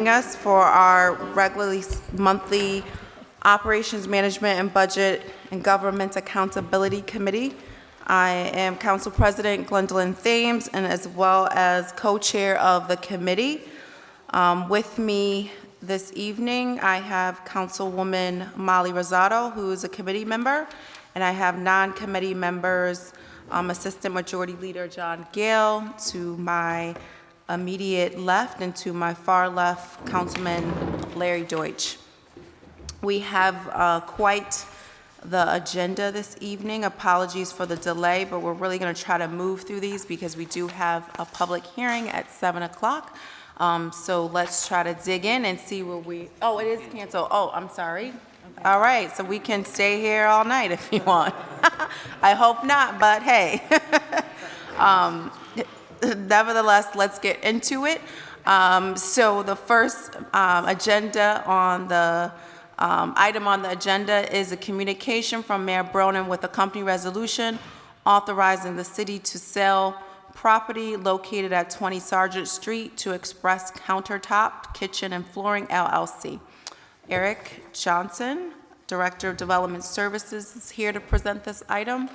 Us for our regularly monthly Operations Management and Budget and Government Accountability Committee. I am Council President Gwendolyn Thames, and as well as co-chair of the committee. With me this evening, I have Councilwoman Molly Rosado, who is a committee member, and I have non-committee members, Assistant Majority Leader John Gale to my immediate left, and to my far left, Councilman Larry Deutsch. We have quite the agenda this evening. Apologies for the delay, but we're really going to try to move through these because we do have a public hearing at 7 o'clock. So let's try to dig in and see where it is canceled. Oh, I'm sorry. Okay. All right, so we can stay here all night if you want. I hope not, but hey. Nevertheless, let's get into it. So the first agenda on the item on the agenda is a communication from Mayor Bronin with a company resolution authorizing the city to sell property located at 20 Sargent Street to Express Countertop Kitchen and Flooring LLC. Eric Johnson, Director of Development Services, is here to present this item.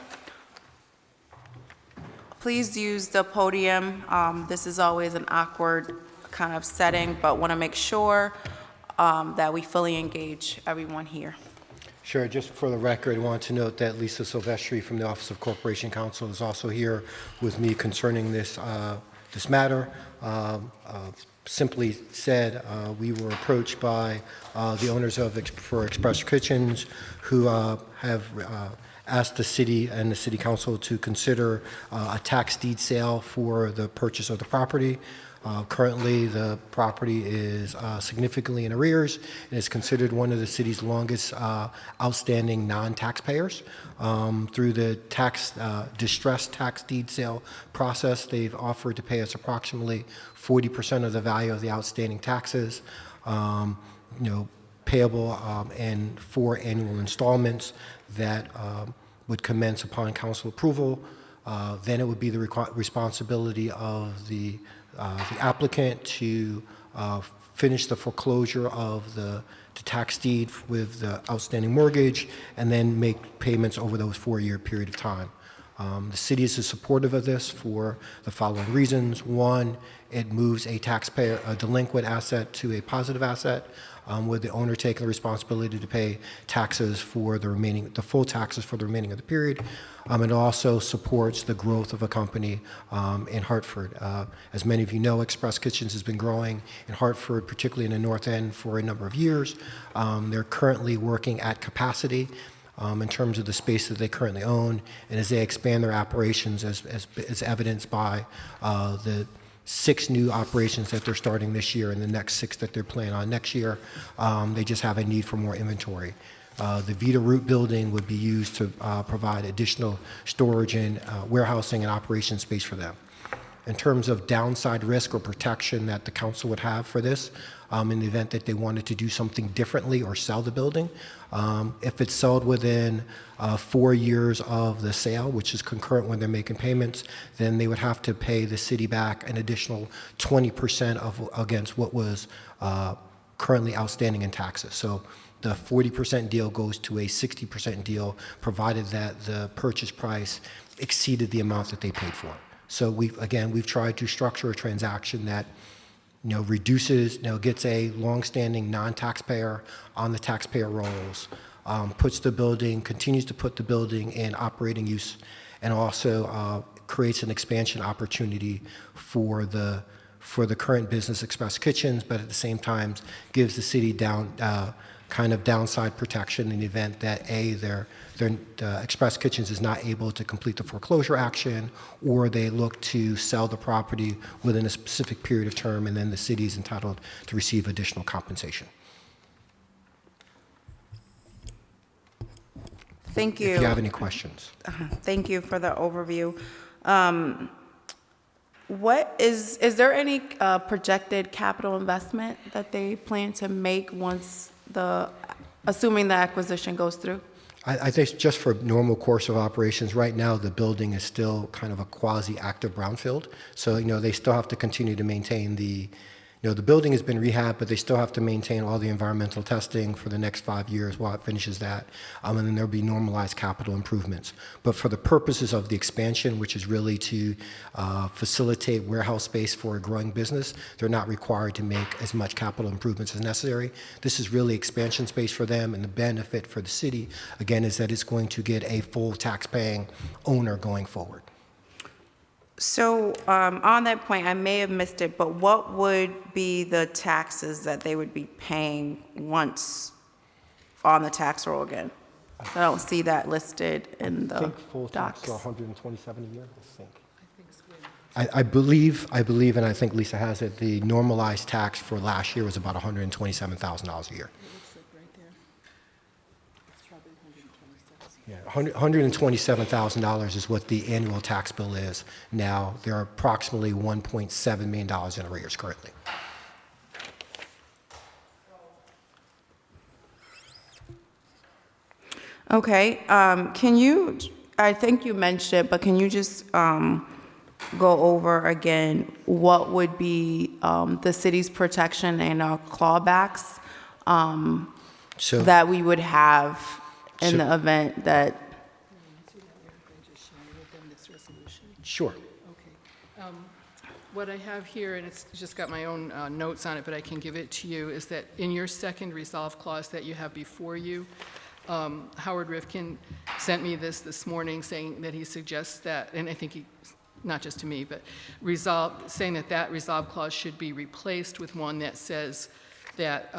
Please use the podium. This is always an awkward kind of setting, but want to make sure that we fully engage everyone here. Sure. Just for the record, I want to note that Lisa Silvestri from the Office of Corporation Counsel is also here with me concerning this matter. Simply said, we were approached by the owners of Express Kitchens who have asked the city and the city council to consider a tax deed sale for the purchase of the property. Currently, the property is significantly in arrears and is considered one of the city's longest outstanding non-taxpayers. Through the distressed tax deed sale process, they've offered to pay us approximately 40% of the value of the outstanding taxes, payable in 4 annual installments that would commence upon council approval. Then it would be the responsibility of the applicant to finish the foreclosure of the tax deed with the outstanding mortgage and then make payments over those 4-year period of time. The city is supportive of this for the following reasons. One, it moves a delinquent asset to a positive asset, with the owner taking the responsibility to pay taxes for the full taxes for the remaining of the period. It also supports the growth of a company in Hartford. As many of you know, Express Kitchens has been growing in Hartford, particularly in the North End, for a number of years. They're currently working at capacity in terms of the space that they currently own, and as they expand their operations, as evidenced by the 6 new operations that they're starting this year and the next 6 that they're planning on next year, they just have a need for more inventory. The Vita Root building would be used to provide additional storage and warehousing and operation space for them. In terms of downside risk or protection that the council would have for this, in the event that they wanted to do something differently or sell the building, if it's sold within 4 years of the sale, which is concurrent when they're making payments, then they would have to pay the city back an additional 20% against what was currently outstanding in taxes. So the 40% deal goes to a 60% deal, provided that the purchase price exceeded the amount that they paid for. So we've tried to structure a transaction that gets a longstanding non-taxpayer on the taxpayer rolls, continues to put the building in operating use, and also creates an expansion opportunity for the current business Express Kitchens, but at the same time gives the city downside protection in the event that their Express Kitchens is not able to complete the foreclosure action, or they look to sell the property within a specific period of term, and then the city is entitled to receive additional compensation. Thank you. If you have any questions. Thank you for the overview. Is there any projected capital investment that they plan to make once assuming the acquisition goes through? I think just for normal course of operations, right now the building is still kind of a quasi-active brownfield. So, they still have to continue to maintain the the building has been rehabbed, but they still have to maintain all the environmental testing for the next 5 years while it finishes that. And then there'll be normalized capital improvements. But for the purposes of the expansion, which is really to facilitate warehouse space for a growing business, they're not required to make as much capital improvements as necessary. This is really expansion space for them, and the benefit for the city, again, is that it's going to get a full tax-paying owner going forward. So on that point, I may have missed it, but what would be the taxes that they would be paying once on the tax roll again? I don't see that listed in the I think full tax docs. are 127 a year, I think. I believe, and I think Lisa has it, the normalized tax for last year was about $127,000 a year. Yeah, $127,000 is what the annual tax bill is. Now, there are approximately $1.7 million in arrears currently. Okay, can you, I think you mentioned it, but can you just go over again what would be the city's protection and our clawbacks So, that we would have in So- the event that, sure. Okay. What I have here, and it's just got my own notes on it, but I can give it to you, is that in your second resolve clause that you have before you, Howard Rifkin sent me this morning saying that he suggests that, and I think he, not just to me, but saying that resolve clause should be replaced with one that says that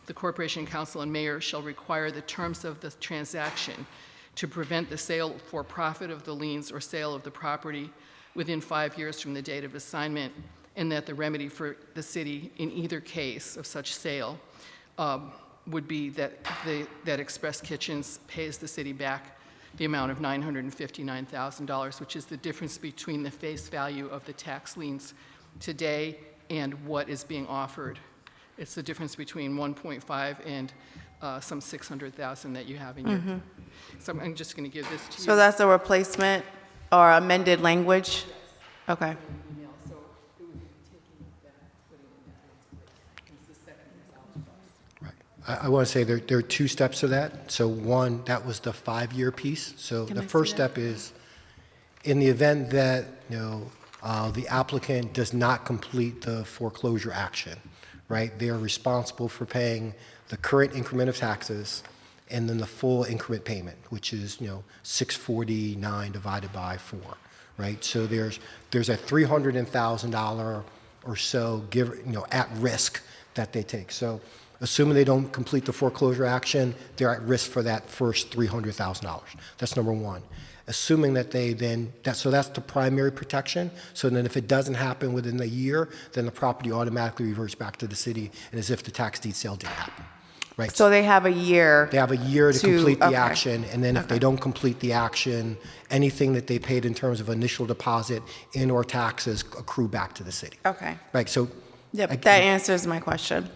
the Corporation Council and Mayor shall require the terms of the transaction to prevent the sale for profit of the liens or sale of the property within 5 years from the date of assignment, and that the remedy for the city in either case of such sale would be that that Express Kitchens pays the city back the amount of $959,000, which is the difference between the face value of the tax liens today and what is being offered. It's the difference between 1.5 and some 600,000 that you have in your. So I'm just going to give this to you. so that's a replacement or amended language? Okay. So it would be taking that, putting it in that place. It's the second resolve clause. Right. I want to say there are two steps to that. So one, that was the 5-year piece. So Can the I see first that? step is, in the event that, the applicant does not complete the foreclosure action, right? They are responsible for paying the current increment of taxes and then the full increment payment, which is, $649 divided by 4, right? So there's a $300,000 or so at risk that they take. So assuming they don't complete the foreclosure action, they're at risk for that first $300,000. That's number one. Assuming that they then, so that's the primary protection. So then if it doesn't happen within a year, then the property automatically reverts back to the city and as if the tax deed sale didn't happen, right? So they have a year. They have a year to complete the okay. action, and then if they don't complete the action, anything that they paid in terms of initial deposit and or taxes accrue back to the city. Okay. Right, so. Yep, that answers my question.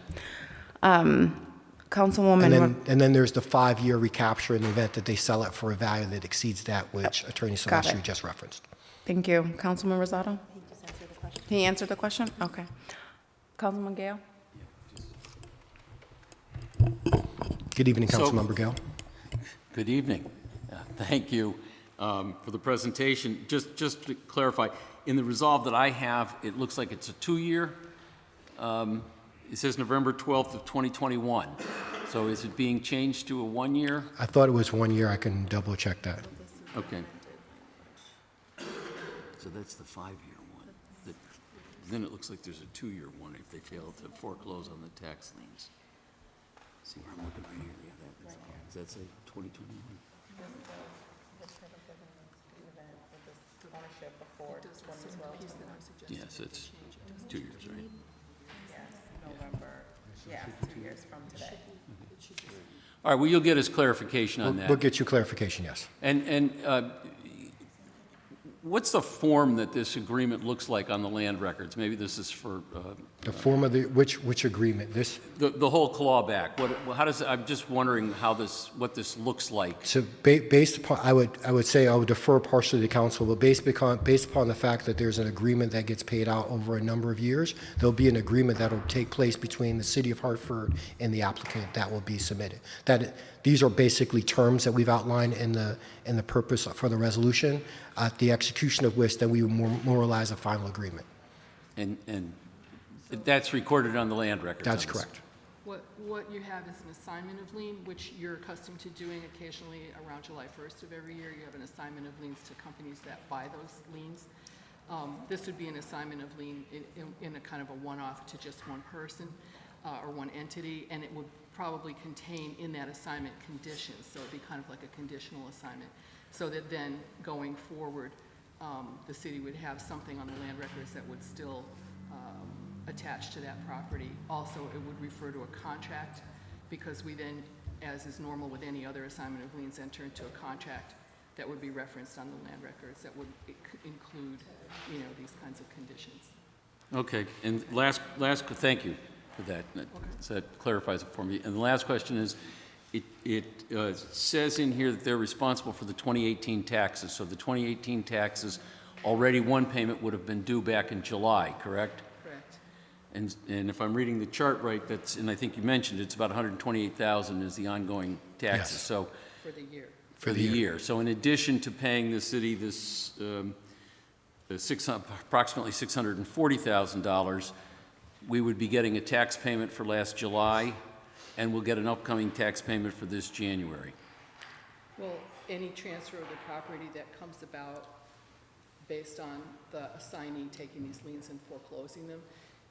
Councilwoman, And then there's the 5-year recapture in the event that they sell it for a value that exceeds that which Attorney Got Celestri it. just referenced. thank you. Councilman Rosado? He answered the question? Okay. Councilman Gale? Good evening, So- Councilmember Gale. Good evening. Thank you for the presentation. Just to clarify, in the resolve that I have, it looks like it's a 2-year. It says November 12th of 2021. So is it being changed to a 1-year? I thought it was 1 year. I can double check that. Okay. So that's the 5-year one. Then it looks like there's a 2-year one if they fail to foreclose on the tax liens. See where I'm looking right here? Yeah, that is. Does that say 2021? Yes, it's 2 years, right? All right, well, you'll get us clarification on that. We'll get you clarification, yes. And what's the form that this agreement looks like on the land records? Maybe this is for The form of the, which agreement? This, the whole clawback. How does, I'm just wondering what this looks like. so based upon, I would say I would defer partially to the council, but based upon the fact that there's an agreement that gets paid out over a number of years, there'll be an agreement that will take place between the city of Hartford and the applicant that will be submitted. These are basically terms that we've outlined in the purpose for the resolution, at the execution of which then we will memorialize a final agreement. And that's recorded on the land records? That's correct. What you have is an assignment of lien, which you're accustomed to doing occasionally around July 1st of every year. You have an assignment of liens to companies that buy those liens. This would be an assignment of lien in a kind of a one-off to just one person or one entity, and it would probably contain in that assignment conditions, so it'd be kind of like a conditional assignment, so that then going forward, the city would have something on the land records that would still attach to that property. Also, it would refer to a contract, because we then, as is normal with any other assignment of liens, enter into a contract that would be referenced on the land records that would include, these kinds of conditions. Okay, and last, thank you for that. So that clarifies it for me. And the last question is, it says in here that they're responsible for the 2018 taxes. So the 2018 taxes, already one payment would have been due back in July, correct? Correct. And if I'm reading the chart right, and I think you mentioned it's about 128,000 is the ongoing taxes. Yes. So For the year. for the year. So in addition to paying the city this approximately $640,000, we would be getting a tax payment for last July, and we'll get an upcoming tax payment for this January. Well, any transfer of the property that comes about based on the assignee taking these liens and foreclosing them,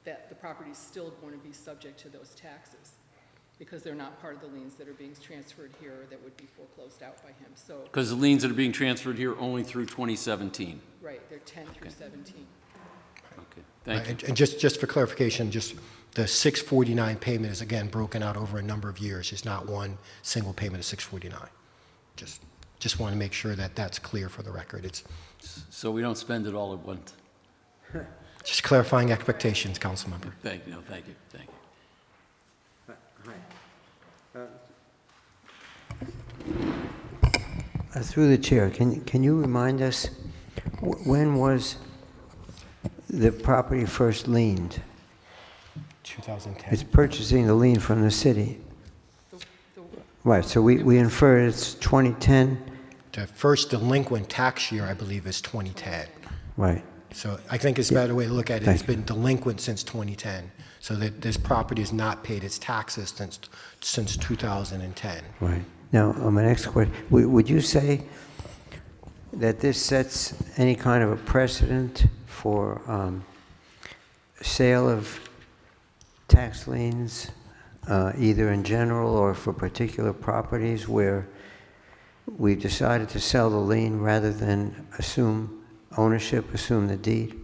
that the property is still going to be subject to those taxes, because they're not part of the liens that are being transferred here or that would be foreclosed out by him. So, Because the liens that are being transferred here only through 2017. right, they're 10 through 17. Okay, thank you. And just for clarification, just the 649 payment is again broken out over a number of years. It's not one single payment of 649. Just want to make sure that that's clear for the record. It's So we don't spend it all at once. just clarifying expectations, council member. Thank you, thank you. Through the chair, can you remind us, when was the property first liened? 2010. It's purchasing the lien from the city. The Right, so we infer it's 2010? The first delinquent tax year, I believe, is 2010. Right, So I think it's a better way to look at it. Thank It's been delinquent since 2010. So that this property has not paid its taxes since 2010. right. Now, my next question, would you say that this sets any kind of a precedent for sale of tax liens, either in general or for particular properties where we decided to sell the lien rather than assume ownership, assume the deed?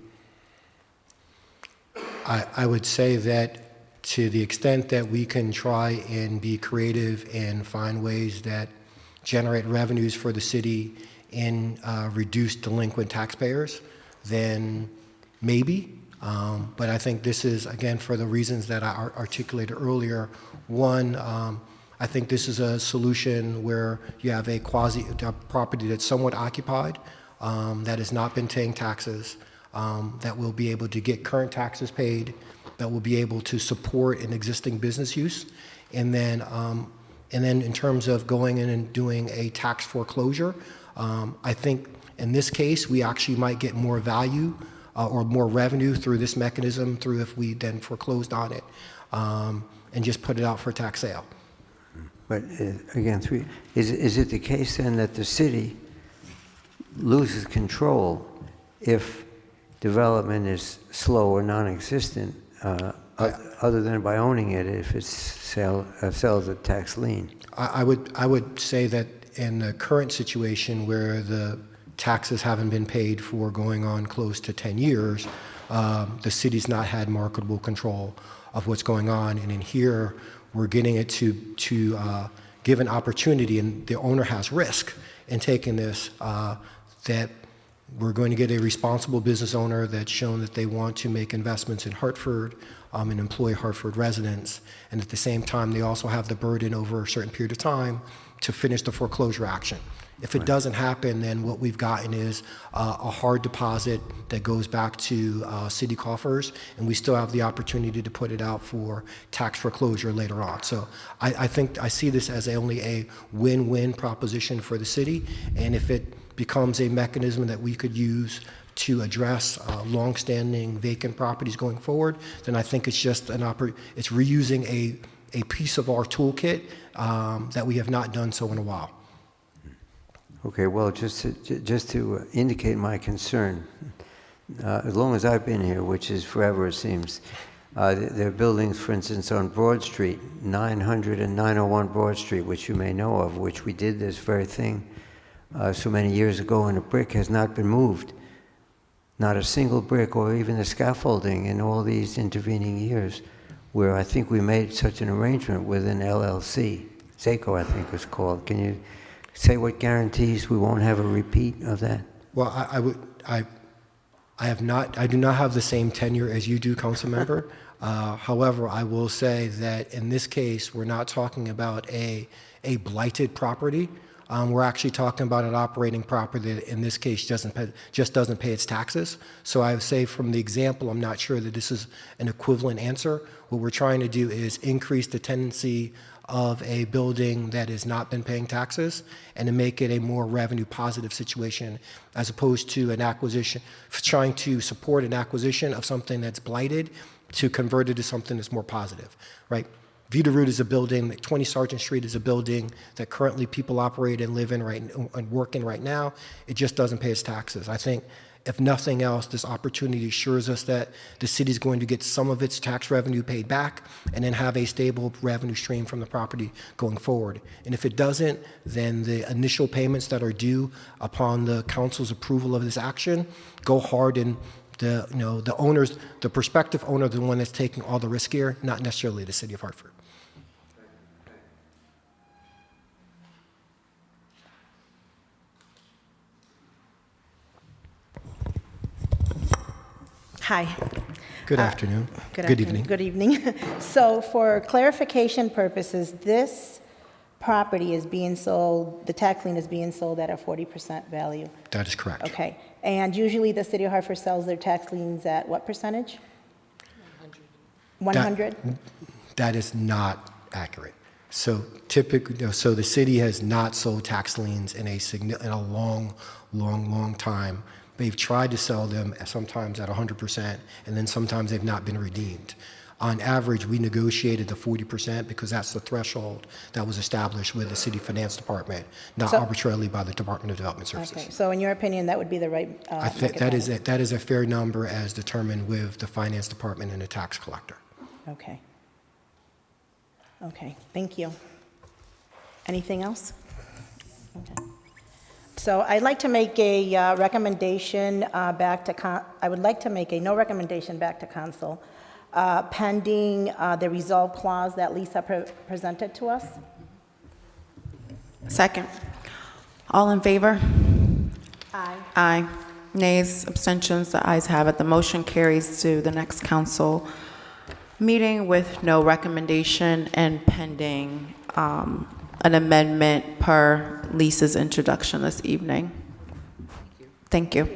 I would say that to the extent that we can try and be creative and find ways that generate revenues for the city and reduce delinquent taxpayers, then maybe. But I think this is, again, for the reasons that I articulated earlier. One, I think this is a solution where you have a property that's somewhat occupied, that has not been paying taxes, that will be able to get current taxes paid, that will be able to support an existing business use, and then in terms of going in and doing a tax foreclosure, I think in this case we actually might get more value or more revenue through this mechanism through if we then foreclosed on it and just put it out for tax sale. But again, is it the case then that the city loses control if development is slow or non-existent, other than by owning it if it's sells a tax lien? I would say that in the current situation where the taxes haven't been paid for going on close to 10 years, the city's not had marketable control of what's going on. And in here, we're getting it to give an opportunity, and the owner has risk in taking this, that We're going to get a responsible business owner that's shown that they want to make investments in Hartford and employ Hartford residents. And at the same time, they also have the burden over a certain period of time to finish the foreclosure action. If it doesn't happen, then what we've gotten is a hard deposit that goes back to city coffers, and we still have the opportunity to put it out for tax foreclosure later on. So I think I see this as only a win-win proposition for the city, and if it becomes a mechanism that we could use to address longstanding vacant properties going forward, then I think it's just it's reusing a piece of our toolkit that we have not done so in a while. Okay, well, just to indicate my concern, as long as I've been here, which is forever it seems, there are buildings, for instance, on Broad Street, 900 and 901 Broad Street, which you may know of, which we did this very thing so many years ago, and a brick has not been moved. Not a single brick or even the scaffolding in all these intervening years, where I think we made such an arrangement with an LLC. ZACO, I think it's called. Can you say what guarantees we won't have a repeat of that? Well, I do not have the same tenure as you do, council member. However, I will say that in this case, we're not talking about a blighted property. We're actually talking about an operating property that in this case just doesn't pay its taxes. So I would say from the example, I'm not sure that this is an equivalent answer. What we're trying to do is increase the tendency of a building that has not been paying taxes and to make it a more revenue positive situation as opposed to an acquisition, trying to support an acquisition of something that's blighted to convert it to something that's more positive, right? Vita Root is a building, 20 Sargent Street is a building that currently people operate and live in and work in right now. It just doesn't pay its taxes. I think if nothing else, this opportunity assures us that the city is going to get some of its tax revenue paid back and then have a stable revenue stream from the property going forward. And if it doesn't, then the initial payments that are due upon the council's approval of this action go hard, and the owners, the prospective owner, the one that's taking all the risk here, not necessarily the city of Hartford. Hi. Good afternoon. Good evening. Good evening. So for clarification purposes, this property is being sold, the tax lien is being sold at a 40% value. That is correct. Okay. And usually the city of Hartford sells their tax liens at what percentage? 100? That is not accurate. So typically, so the city has not sold tax liens in a long time. They've tried to sell them sometimes at 100%, and then sometimes they've not been redeemed. On average, we negotiated the 40% because that's the threshold that was established with the city finance department, not arbitrarily by the Department of Development Services. Okay. So in your opinion, that would be the right I think that is a fair number as determined with the finance department and the tax collector. Okay. Okay. Thank you. Anything else? Okay. So I'd like to make a recommendation back to, I would like to make a no recommendation back to council pending the resolve clause that Lisa presented to us. Second. All in favor? Aye. Aye. Nays, abstentions, the ayes have it. The motion carries to the next council meeting with no recommendation and pending an amendment per Lisa's introduction this evening. Thank you.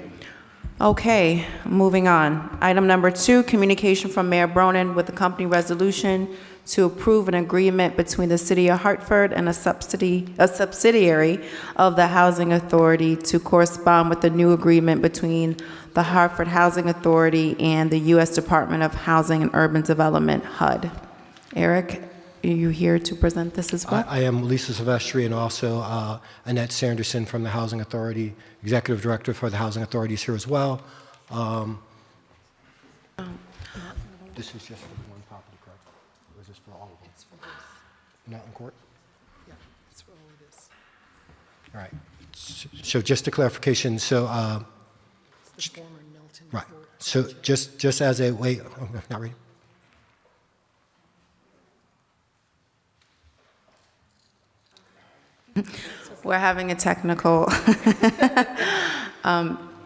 Okay, moving on. Item number 2, communication from Mayor Bronin with the company resolution to approve an agreement between the City of Hartford and a subsidiary of the Housing Authority to correspond with the new agreement between the Hartford Housing Authority and the U.S. Department of Housing and Urban Development, HUD. Eric, are you here to present this as well? I am Lisa Silvestri, and also Annette Sanderson from the Housing Authority, Executive Director for the Housing Authority, is here as well. This is just for one property, correct? Or is this for all of them? It's for this. Not in court? Yeah, it's for all of this. All right. So just a clarification, so, It's the former Milton right. Court. So just as a, wait, oh, not ready? We're having a technical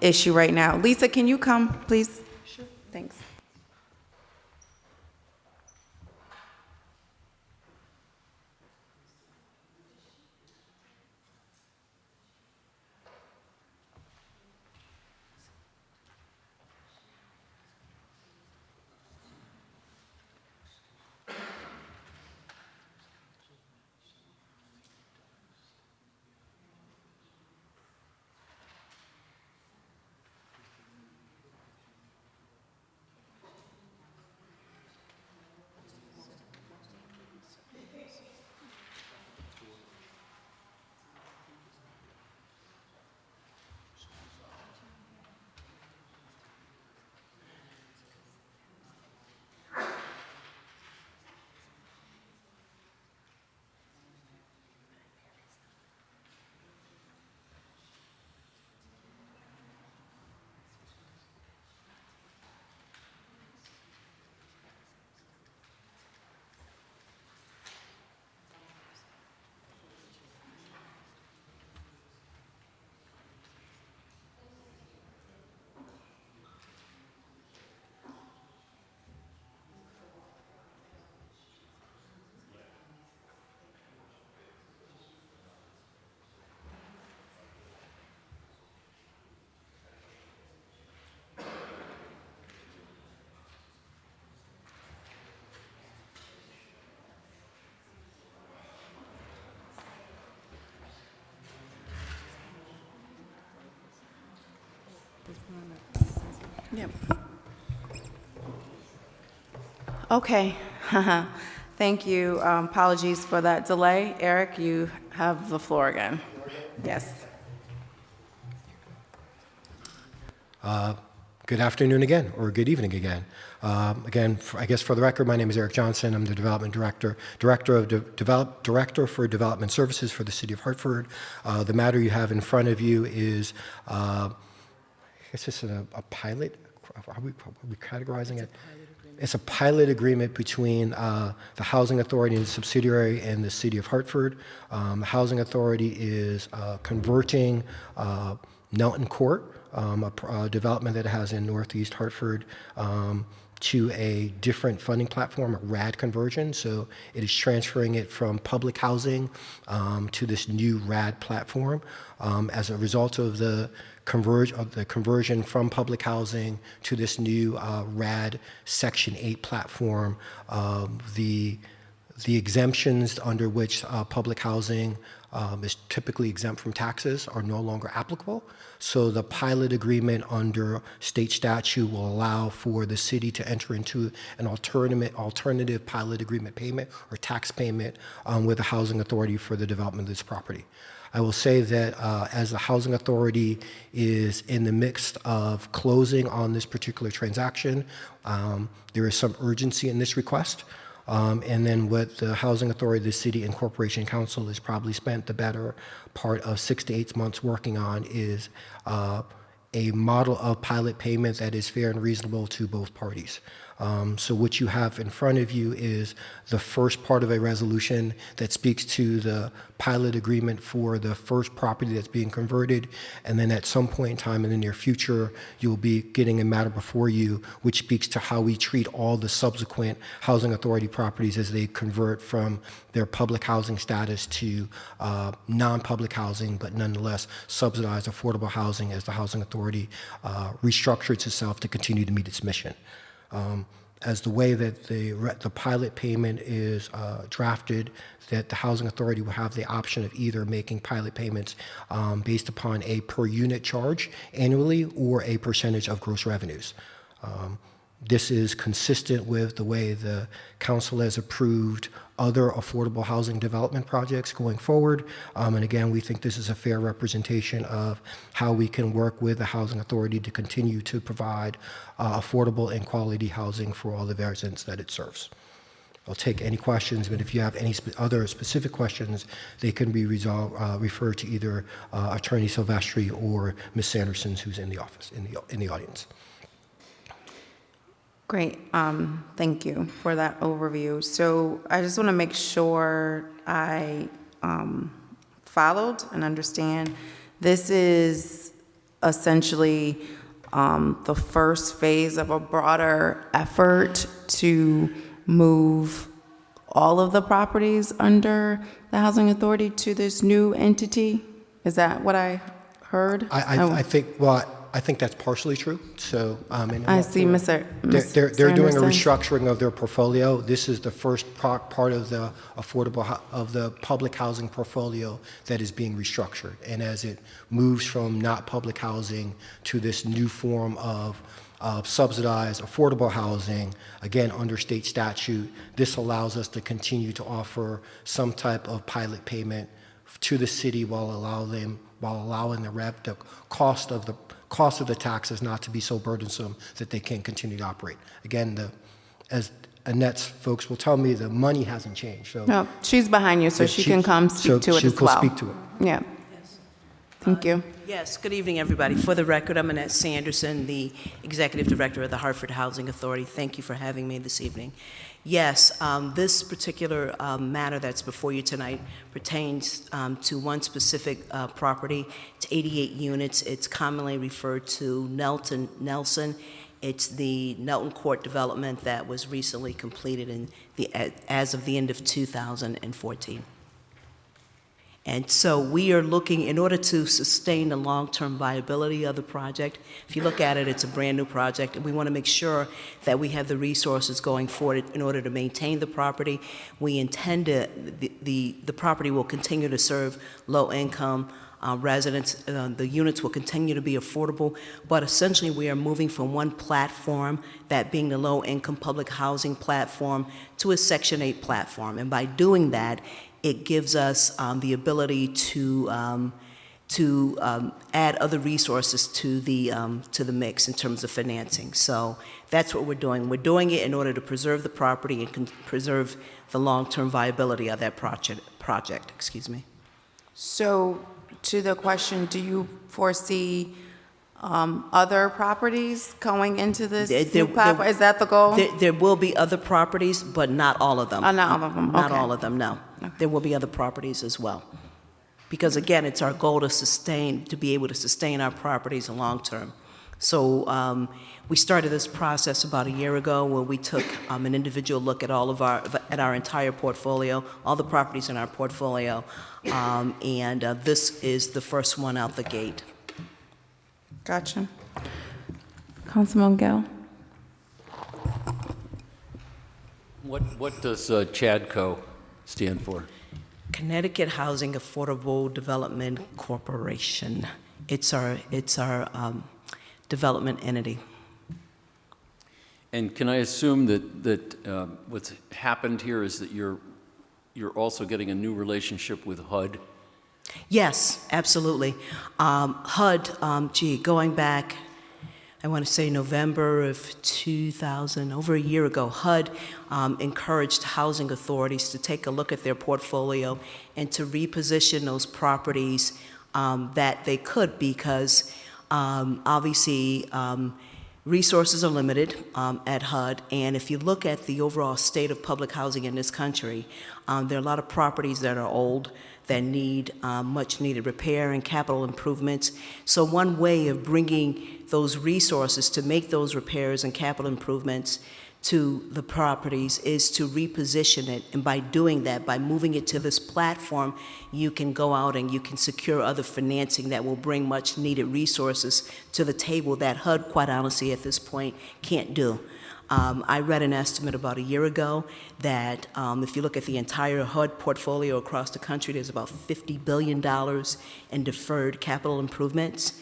issue right now. Lisa, can you come, please? Sure. Thanks. Yep. Okay. Thank you. Apologies for that delay. Eric, you have the floor again. Yes. Good afternoon again, or good evening again. I guess for the record, my name is Eric Johnson. I'm the Development Director for Development Services for the City of Hartford. The matter you have in front of you is, I guess it's a pilot. Are we categorizing it? It's a pilot agreement between the Housing Authority and the subsidiary and the City of Hartford. The Housing Authority is converting Nelton Court, a development that it has in Northeast Hartford, to a different funding platform, a RAD conversion. So it is transferring it from public housing to this new RAD platform. As a result of the conversion from public housing to this new RAD Section 8 platform, the exemptions under which public housing is typically exempt from taxes are no longer applicable. So the pilot agreement under state statute will allow for the city to enter into an alternative pilot agreement payment or tax payment with the Housing Authority for the development of this property. I will say that as the Housing Authority is in the midst of closing on this particular transaction, there is some urgency in this request. And then what the Housing Authority, the City and Corporation Council has probably spent the better part of 6 to 8 months working on is a model of pilot payment that is fair and reasonable to both parties. So what you have in front of you is the first part of a resolution that speaks to the pilot agreement for the first property that's being converted, and then at some point in time in the near future, you'll be getting a matter before you which speaks to how we treat all the subsequent Housing Authority properties as they convert from their public housing status to non-public housing, but nonetheless subsidized affordable housing as the Housing Authority restructures itself to continue to meet its mission. As the way that the pilot payment is drafted, that the Housing Authority will have the option of either making pilot payments based upon a per unit charge annually or a percentage of gross revenues. This is consistent with the way the council has approved other affordable housing development projects going forward. And again, we think this is a fair representation of how we can work with the Housing Authority to continue to provide affordable and quality housing for all the residents that it serves. I'll take any questions, but if you have any other specific questions, they can be referred to either Attorney Silvestri or Ms. Sanderson, who's in the office, in the audience. Great. Thank you for that overview. So I just want to make sure I followed and understand. This is essentially the first phase of a broader effort to move all of the properties under the Housing Authority to this new entity? Is that what I heard? I think, well, I think that's partially true. So, and I see, Mr. they're doing a Sanderson. restructuring of their portfolio. This is the first part of the of the public housing portfolio that is being restructured. And as it moves from not public housing to this new form of subsidized affordable housing, again, under state statute, this allows us to continue to offer some type of pilot payment to the city while allowing the cost of the taxes not to be so burdensome that they can continue to operate. Again, as Annette's folks will tell me, the money hasn't changed. So No, she's behind you, so she can come speak to it as well. She will speak to it. Yeah. Thank you. Yes, good evening, everybody. For the record, I'm Annette Sanderson, the Executive Director of the Hartford Housing Authority. Thank you for having me this evening. Yes, this particular matter that's before you tonight pertains to one specific property. It's 88 units. It's commonly referred to Nelson. It's the Nelton Court development that was recently completed as of the end of 2014. And so we are looking, in order to sustain the long-term viability of the project, if you look at it, it's a brand-new project, and we want to make sure that we have the resources going forward in order to maintain the property. We intend to, the property will continue to serve low-income residents. The units will continue to be affordable, but essentially we are moving from one platform, that being the low-income public housing platform, to a Section 8 platform. And by doing that, it gives us the ability to add other resources to the mix in terms of financing. So that's what we're doing. We're doing it in order to preserve the property and preserve the long-term viability of that project. Excuse me. So to the question, do you foresee other properties going into this new platform? Is that the goal? There will be other properties, but not all of them. Not all of them, Not okay. all of them, no. Okay. There will be other properties as well. Because again, it's our goal to be able to sustain our properties long term. So we started this process about a year ago where we took an individual look at at our entire portfolio, all the properties in our portfolio, and this is the first one out the gate. Gotcha. Councilman Gill? What does CHADCO stand for? Connecticut Housing Affordable Development Corporation. It's our development entity. And can I assume that what's happened here is that you're also getting a new relationship with HUD? Yes, absolutely. HUD, going back, I want to say November of 2000, over a year ago, HUD encouraged housing authorities to take a look at their portfolio and to reposition those properties that they could, because obviously resources are limited at HUD, and if you look at the overall state of public housing in this country, there are a lot of properties that are old, that need much needed repair and capital improvements. So one way of bringing those resources to make those repairs and capital improvements to the properties is to reposition it. And by doing that, by moving it to this platform, you can go out and you can secure other financing that will bring much needed resources to the table that HUD, quite honestly, at this point, can't do. I read an estimate about a year ago that if you look at the entire HUD portfolio across the country, there's about $50 billion in deferred capital improvements.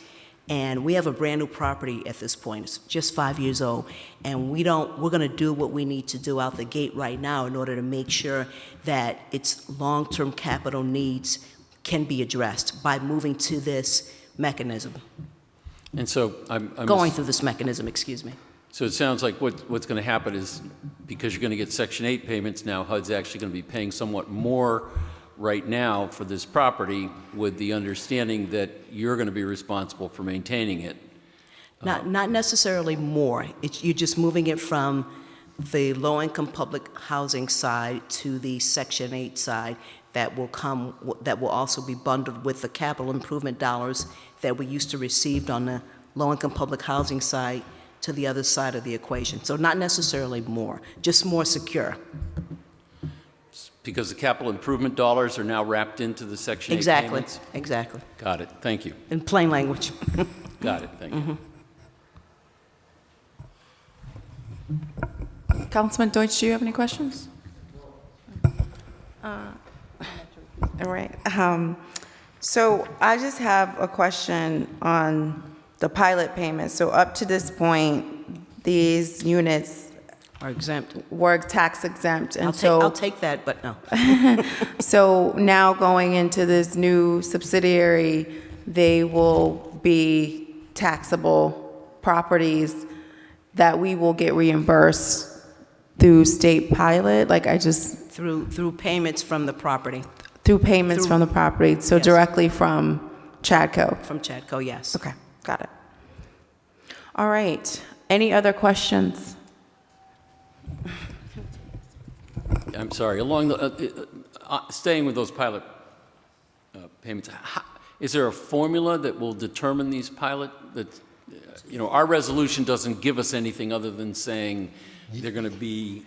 And we have a brand new property at this point. It's just 5 years old. And we're going to do what we need to do out the gate right now in order to make sure that its long-term capital needs can be addressed by moving to this mechanism. And so I'm Going through this mechanism, excuse me. So it sounds like what's going to happen is, because you're going to get Section 8 payments now, HUD's actually going to be paying somewhat more right now for this property, with the understanding that you're going to be responsible for maintaining it. Not necessarily more. You're just moving it from the low-income public housing side to the Section 8 side that will also be bundled with the capital improvement dollars that we used to receive on the low-income public housing side to the other side of the equation. So not necessarily more, just more secure. Because the capital improvement dollars are now wrapped into the Section 8 Exactly, payments? exactly. Got it, thank you. In plain language. Got it, thank you. Councilman Deutsch, do you have any questions? All right. So I just have a question on the pilot payment. So up to this point, these units Are exempt. were tax exempt, and I'll take that, but no. so now going into this new subsidiary, they will be taxable properties that we will get reimbursed through state pilot, Through payments from the property, through payments from the property, so Yes. directly from Chadco. from Chadco, yes. Okay, got it. All right, any other questions? I'm sorry, along the, staying with those pilot payments, is there a formula that will determine these pilot, our resolution doesn't give us anything other than saying they're going to be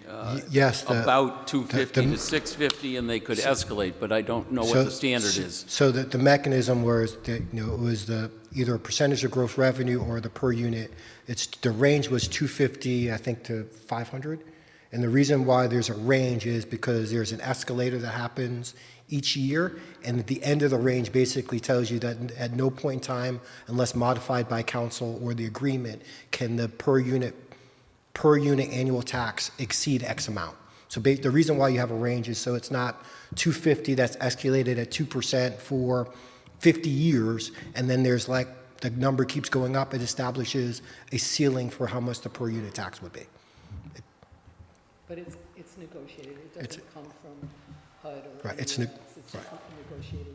Yes, about 250 to 650, and they could escalate, but I don't know what the standard is. So the mechanism was that, it was either a percentage of gross revenue or the per unit. The range was 250, I think, to 500. And the reason why there's a range is because there's an escalator that happens each year, and at the end of the range basically tells you that at no point in time, unless modified by council or the agreement, can the per unit annual tax exceed X amount. So the reason why you have a range is so it's not 250 that's escalated at 2% for 50 years, and then there's the number keeps going up. It establishes a ceiling for how much the per unit tax would be. But it's negotiated. It doesn't come from HUD or Right, it's anywhere else. It's just negotiated.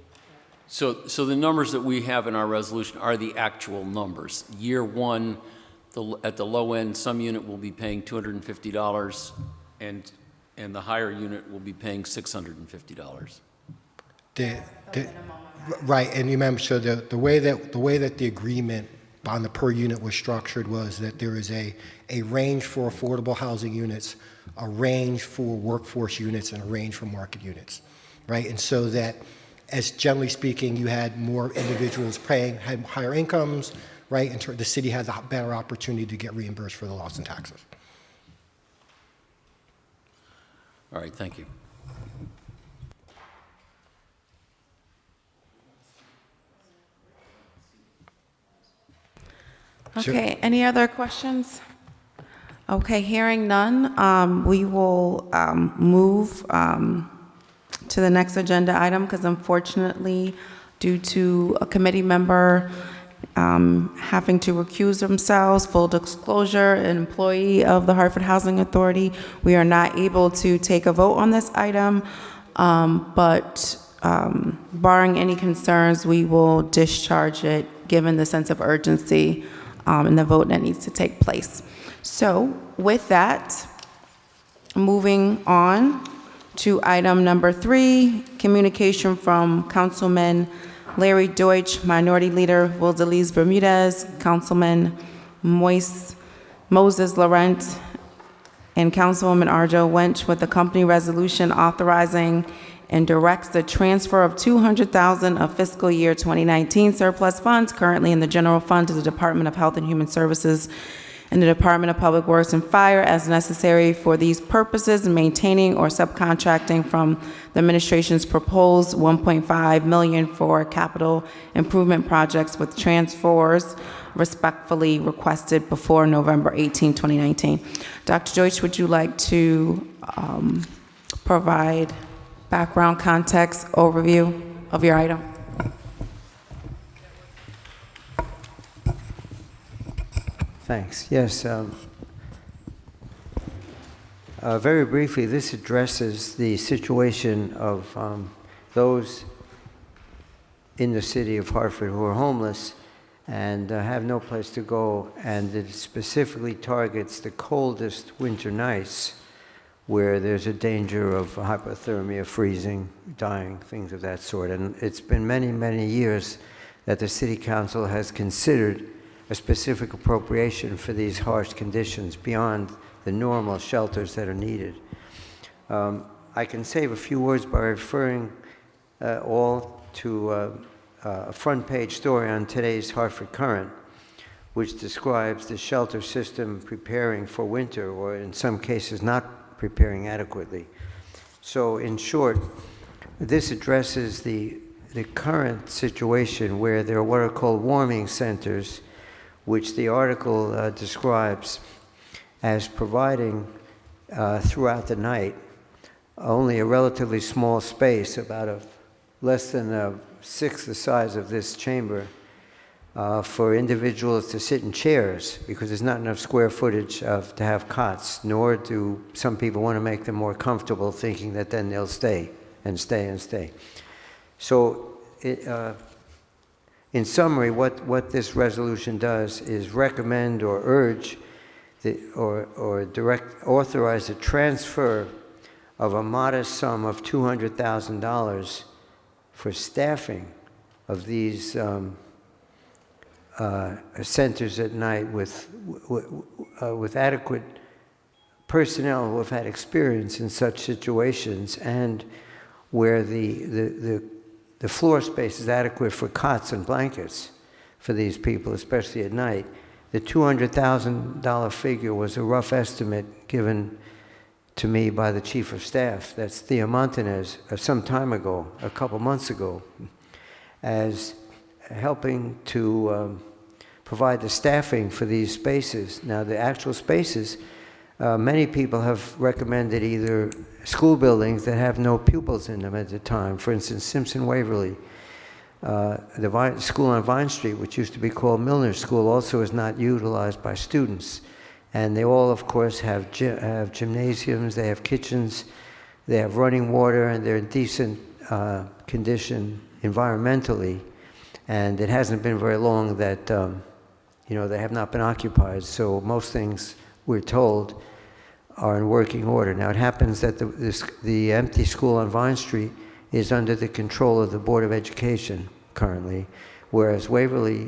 So the numbers that we have in our resolution are the actual numbers. Year one, at the low end, some unit will be paying $250, and the higher unit will be paying $650. Right, and you remember, so the way that the agreement on the per unit was structured was that there is a range for affordable housing units, a range for workforce units, and a range for market units, right? And so that, as generally speaking, you had more individuals had higher incomes, right? And the city had a better opportunity to get reimbursed for the loss in taxes. All right, thank you. Okay, any other questions? Okay, hearing none, we will move to the next agenda item, because unfortunately, due to a committee member having to recuse themselves, full disclosure, an employee of the Hartford Housing Authority, we are not able to take a vote on this item, but barring any concerns, we will discharge it, given the sense of urgency and the vote that needs to take place. So with that, moving on to item number 3, communication from Councilman Larry Deutsch, Minority Leader Wildelise Bermudez, Councilman Moses Laurent, and Councilwoman Arjo Wench with the company resolution authorizing and directs the transfer of $200,000 of fiscal year 2019 surplus funds currently in the general fund to the Department of Health and Human Services and the Department of Public Works and Fire as necessary for these purposes, maintaining or subcontracting from the administration's proposed $1.5 million for capital improvement projects with transfers respectfully requested before November 18, 2019. Dr. Deutsch, would you like to provide background context overview of your item? Thanks. Yes. Very briefly, this addresses the situation of those in the city of Hartford who are homeless and have no place to go, and it specifically targets the coldest winter nights where there's a danger of hypothermia, freezing, dying, things of that sort. And it's been many, many years that the City Council has considered a specific appropriation for these harsh conditions beyond the normal shelters that are needed. I can save a few words by referring all to a front-page story on today's Hartford Current, which describes the shelter system preparing for winter, or in some cases not preparing adequately. So in short, this addresses the current situation where there are what are called warming centers, which the article describes as providing throughout the night only a relatively small space, about less than a sixth the size of this chamber, for individuals to sit in chairs, because there's not enough square footage to have cots, nor do some people want to make them more comfortable, thinking that then they'll stay and stay and stay. So in summary, what this resolution does is recommend or urge or authorize the transfer of a modest sum of $200,000 for staffing of these centers at night with adequate personnel who have had experience in such situations, and where the floor space is adequate for cots and blankets for these people, especially at night. The $200,000 figure was a rough estimate given to me by the Chief of Staff, that's Theo Montanez, some time ago, a couple months ago, as helping to provide the staffing for these spaces. Now, the actual spaces, many people have recommended either school buildings that have no pupils in them at the time. For instance, Simpson Waverly, the school on Vine Street, which used to be called Milner School, also is not utilized by students. And they all, of course, have gymnasiums, they have kitchens, they have running water, and they're in decent condition environmentally. And it hasn't been very long that, they have not been occupied. So most things, we're told, are in working order. Now, it happens that the empty school on Vine Street is under the control of the Board of Education currently, whereas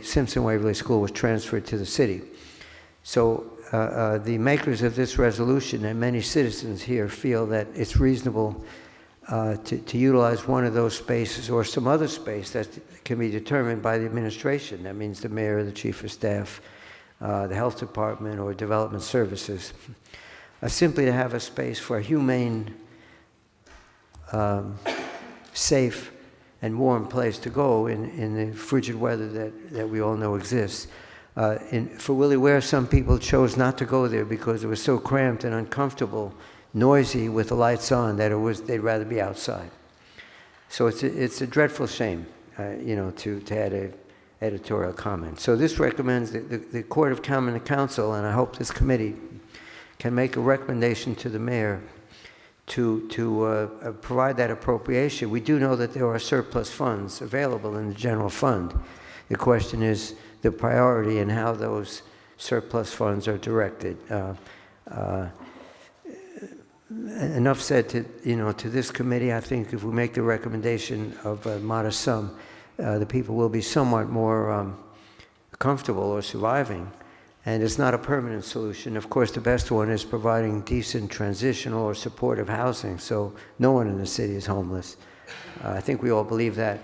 Simpson Waverly School was transferred to the city. So the makers of this resolution and many citizens here feel that it's reasonable to utilize one of those spaces or some other space that can be determined by the administration. That means the mayor, the chief of staff, the health department, or development services. Simply to have a space for a humane, safe, and warm place to go in the frigid weather that we all know exists. For Willie Ware, some people chose not to go there because it was so cramped and uncomfortable, noisy with the lights on, that they'd rather be outside. So it's a dreadful shame, to add an editorial comment. So this recommends that the Court of Common Council, and I hope this committee can make a recommendation to the mayor to provide that appropriation. We do know that there are surplus funds available in the general fund. The question is the priority and how those surplus funds are directed. Enough said to this committee. I think if we make the recommendation of a modest sum, the people will be somewhat more comfortable or surviving. And it's not a permanent solution. Of course, the best one is providing decent transitional or supportive housing, so no one in the city is homeless. I think we all believe that.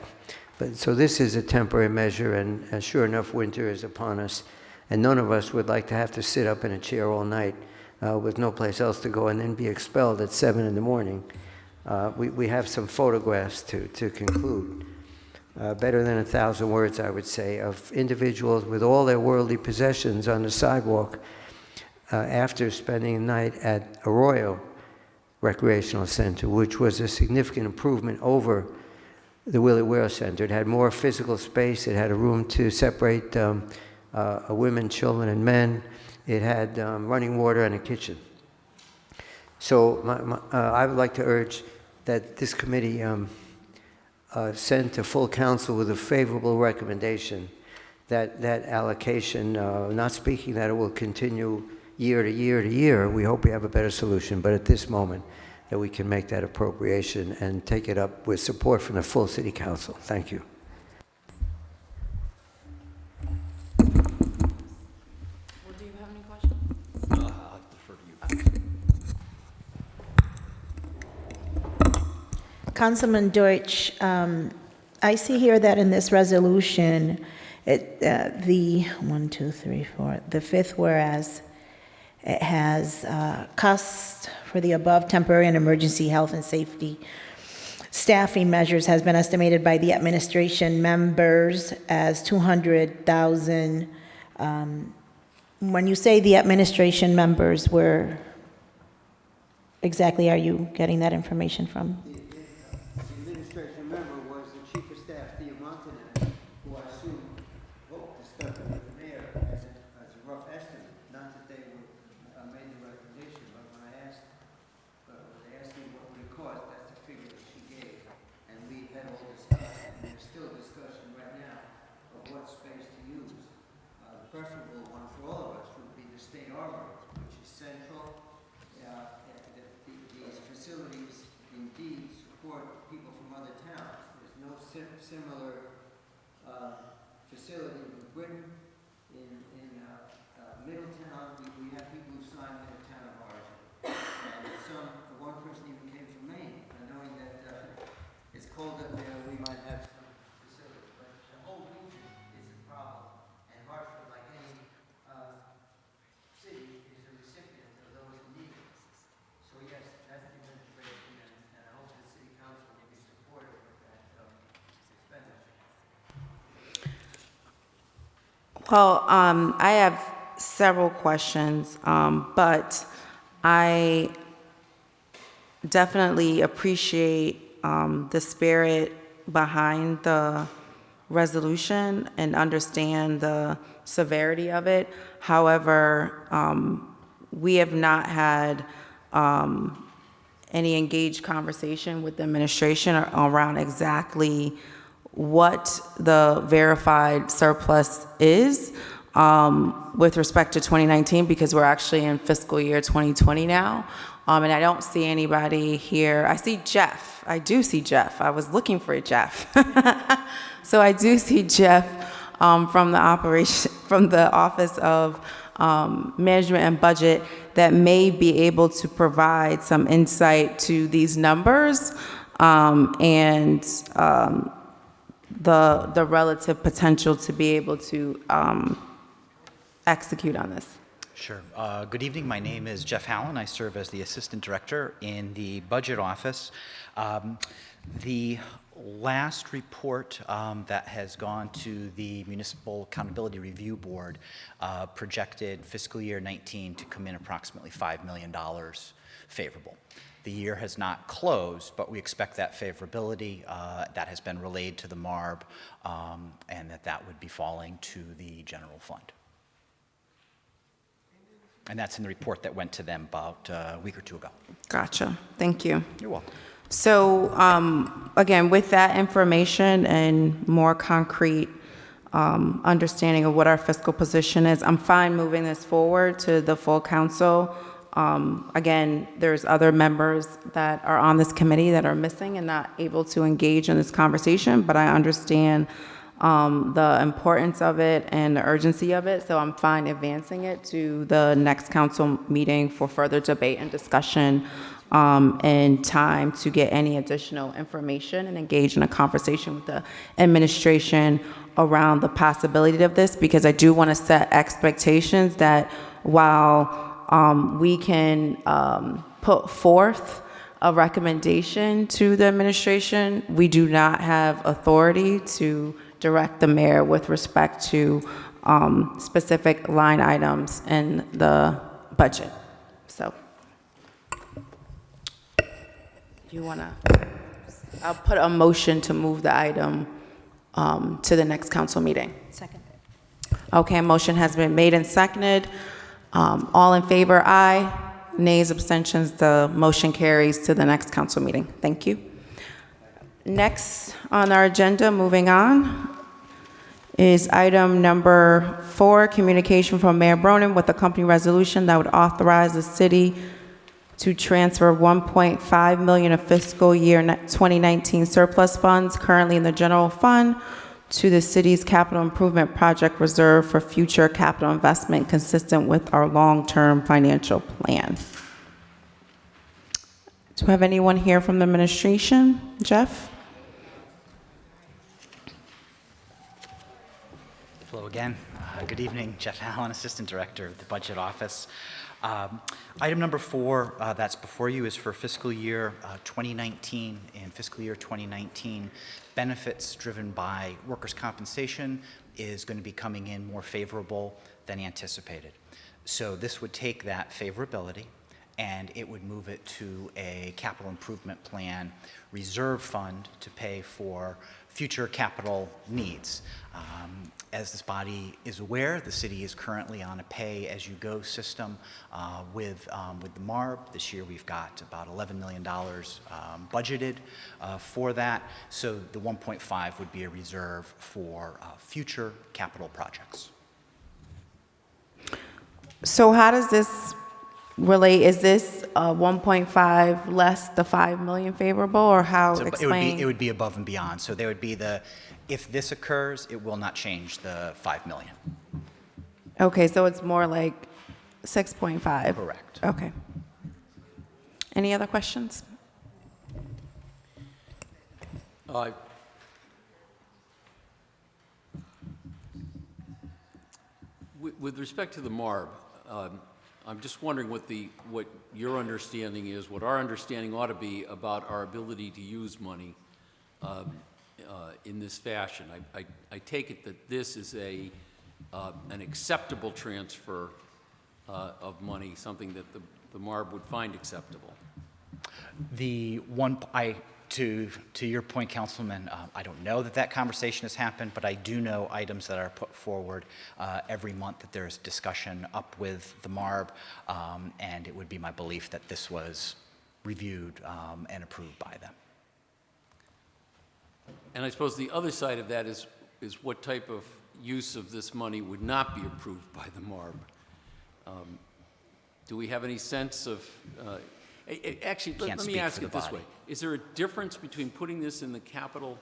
So this is a temporary measure, and sure enough, winter is upon us, and none of us would like to have to sit up in a chair all night with no place else to go and then be expelled at 7 in the morning. We have some photographs to conclude. Better than 1,000 words, I would say, of individuals with all their worldly possessions on the sidewalk after spending the night at Arroyo Recreational Center, which was a significant improvement over the Willie Ware Center. It had more physical space. It had a room to separate women, children, and men. It had running water and a kitchen. So I would like to urge that this committee send to full council with a favorable recommendation that allocation, not speaking that it will continue year to year to year. We hope we have a better solution, but at this moment, that we can make that appropriation and take it up with support from the full city council. Thank you. Well, do you have any questions? I'll defer to you. Councilman Deutsch, I see here that in this resolution, the fifth whereas, it has costs for the above temporary and emergency health and safety staffing measures has been estimated by the administration members as $200,000. When you say the administration members, where exactly are you getting that information from? The administration member was the chief of staff, Thea Montanan, who I assume discussed it with the mayor as a rough estimate. Not that they made the recommendation, but when they asked me what would it cost, that's the figure that she gave. And we had all discussed, and there's still discussion right now of what space to use. The preferable one for all of us would be the state armory, which is central. These facilities indeed support people from other towns. There's no similar facility in Britain. In Middletown, we have people who sign in the town of Hartford. And one person even came from Maine, knowing that it's cold up there, we might have some facilities. But the whole region is a problem. And Hartford, like any city, is a recipient of those in need. So yes, that's the administration, and I hope the city council will be supportive of that expenditure. Well, I have several questions, but I definitely appreciate the spirit behind the resolution and understand the severity of it. However, we have not had any engaged conversation with the administration around exactly what the verified surplus is with respect to 2019, because we're actually in fiscal year 2020 now. And I don't see anybody here. I see Jeff. I do see Jeff. I was looking for Jeff. So I do see Jeff from the Office of Management and Budget that may be able to provide some insight to these numbers and the relative potential to be able to execute on this. Sure. Good evening. My name is Jeff Hallen. I serve as the Assistant Director in the Budget Office. The last report that has gone to the Municipal Accountability Review Board projected fiscal year 19 to come in approximately $5 million favorable. The year has not closed, but we expect that favorability that has been relayed to the MARB and that would be falling to the general fund. And that's in the report that went to them about a week or two ago. Gotcha. Thank you. You're welcome. So again, with that information and more concrete understanding of what our fiscal position is, I'm fine moving this forward to the full council. Again, there's other members that are on this committee that are missing and not able to engage in this conversation, but I understand the importance of it and the urgency of it, so I'm fine advancing it to the next council meeting for further debate and discussion and time to get any additional information and engage in a conversation with the administration around the possibility of this, because I do want to set expectations that while we can put forth a recommendation to the administration, we do not have authority to direct the mayor with respect to specific line items in the budget. So, you want to, I'll put a motion to move the item to the next council meeting. Second. Okay, a motion has been made and seconded. All in favor, aye. Nays, abstentions, the motion carries to the next council meeting. Thank you. Next on our agenda, moving on, is item number 4, communication from Mayor Bronin with a company resolution that would authorize the city to transfer $1.5 million of fiscal year 2019 surplus funds currently in the general fund to the city's capital improvement project reserve for future capital investment consistent with our long-term financial plan. Do we have anyone here from the administration? Jeff? Hello again. Good evening. Jeff Allen, Assistant Director of the Budget Office. Item number 4 that's before you is for fiscal year 2019. In fiscal year 2019, benefits driven by workers' compensation is going to be coming in more favorable than anticipated. So this would take that favorability and it would move it to a capital improvement plan reserve fund to pay for future capital needs. As this body is aware, the city is currently on a pay-as-you-go system with the MARB. This year we've got about $11 million budgeted for that, so the 1.5 would be a reserve for future capital projects. So how does this relate? Is this 1.5 less the 5 million favorable, or how? So Explain. it would be above and beyond. So there would be if this occurs, it will not change the 5 million. Okay, so it's more like 6.5. Correct. Okay. Any other questions? With respect to the MARB, I'm just wondering what your understanding is, what our understanding ought to be about our ability to use money in this fashion. I take it that this is an acceptable transfer of money, something that the MARB would find acceptable. To your point, Councilman, I don't know that conversation has happened, but I do know items that are put forward every month that there's discussion up with the MARB, and it would be my belief that this was reviewed and approved by them. And I suppose the other side of that is what type of use of this money would not be approved by the MARB. Do we have any sense of... Actually, let me ask it this way. Is there a difference between putting this in the capital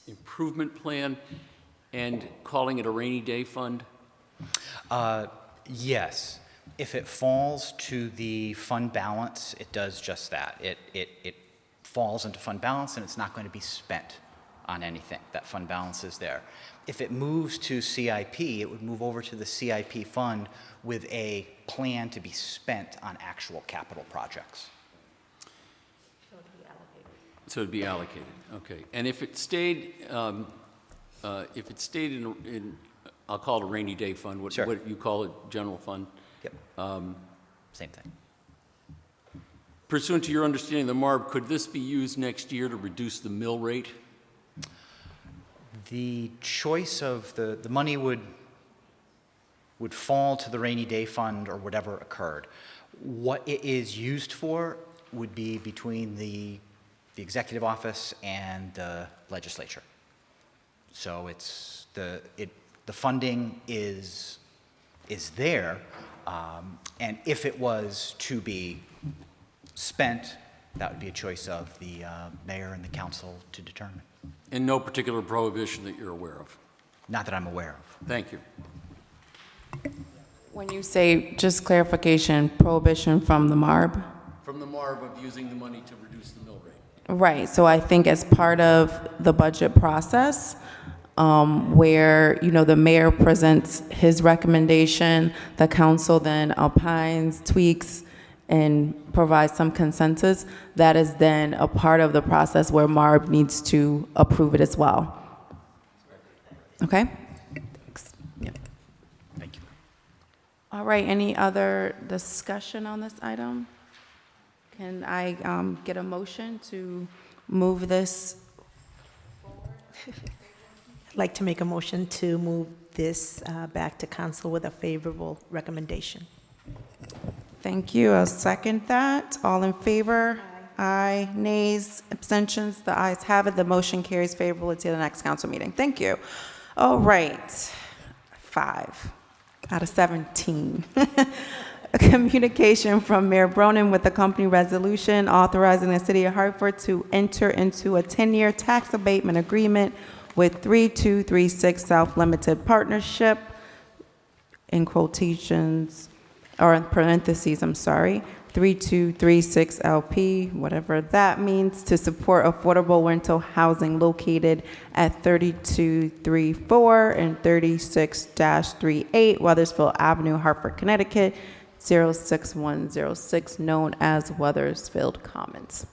improvement plan and calling it a rainy day fund? Yes. If it falls to the fund balance, it does just that. It falls into fund balance and it's not going to be spent on anything. That fund balance is there. If it moves to CIP, it would move over to the CIP fund with a plan to be spent on actual capital projects. So it'd be allocated, okay. And if it stayed, in, I'll call it a rainy day fund, what you call it, general fund? Yep. Same thing. Pursuant to your understanding of the MARB, could this be used next year to reduce the mill rate? The choice of the money would fall to the rainy day fund or whatever occurred. What it is used for would be between the executive office and the legislature. So it's the funding is there, and if it was to be spent, that would be a choice of the mayor and the council to determine. And no particular prohibition that you're aware of? Not that I'm aware of. Thank you. When you say, just clarification, prohibition from the MARB? From the MARB of using the money to reduce the mill rate. Right, so I think as part of the budget process, where, the mayor presents his recommendation, the council then opines, tweaks, and provides some consensus, that is then a part of the process where MARB needs to approve it as well. Okay? Thanks. Yep. Thank you. All right, any other discussion on this item? Can I get a motion to move this? I'd like to make a motion to move this back to council with a favorable recommendation. Thank you. I'll second that. All in favor? Aye. Nays, abstentions, the ayes have it. The motion carries favorably to the next council meeting. Thank you. All right, 5 out of 17. A communication from Mayor Bronin with the company resolution authorizing the city of Hartford to enter into a 10-year tax abatement agreement with 3236 South Limited Partnership, in quotations, or in parentheses, I'm sorry, 3236 LP, whatever that means, to support affordable rental housing located at 3234 and 36-38 Weathersfield Avenue, Hartford, Connecticut, 06106, known as Weathersfield Commons.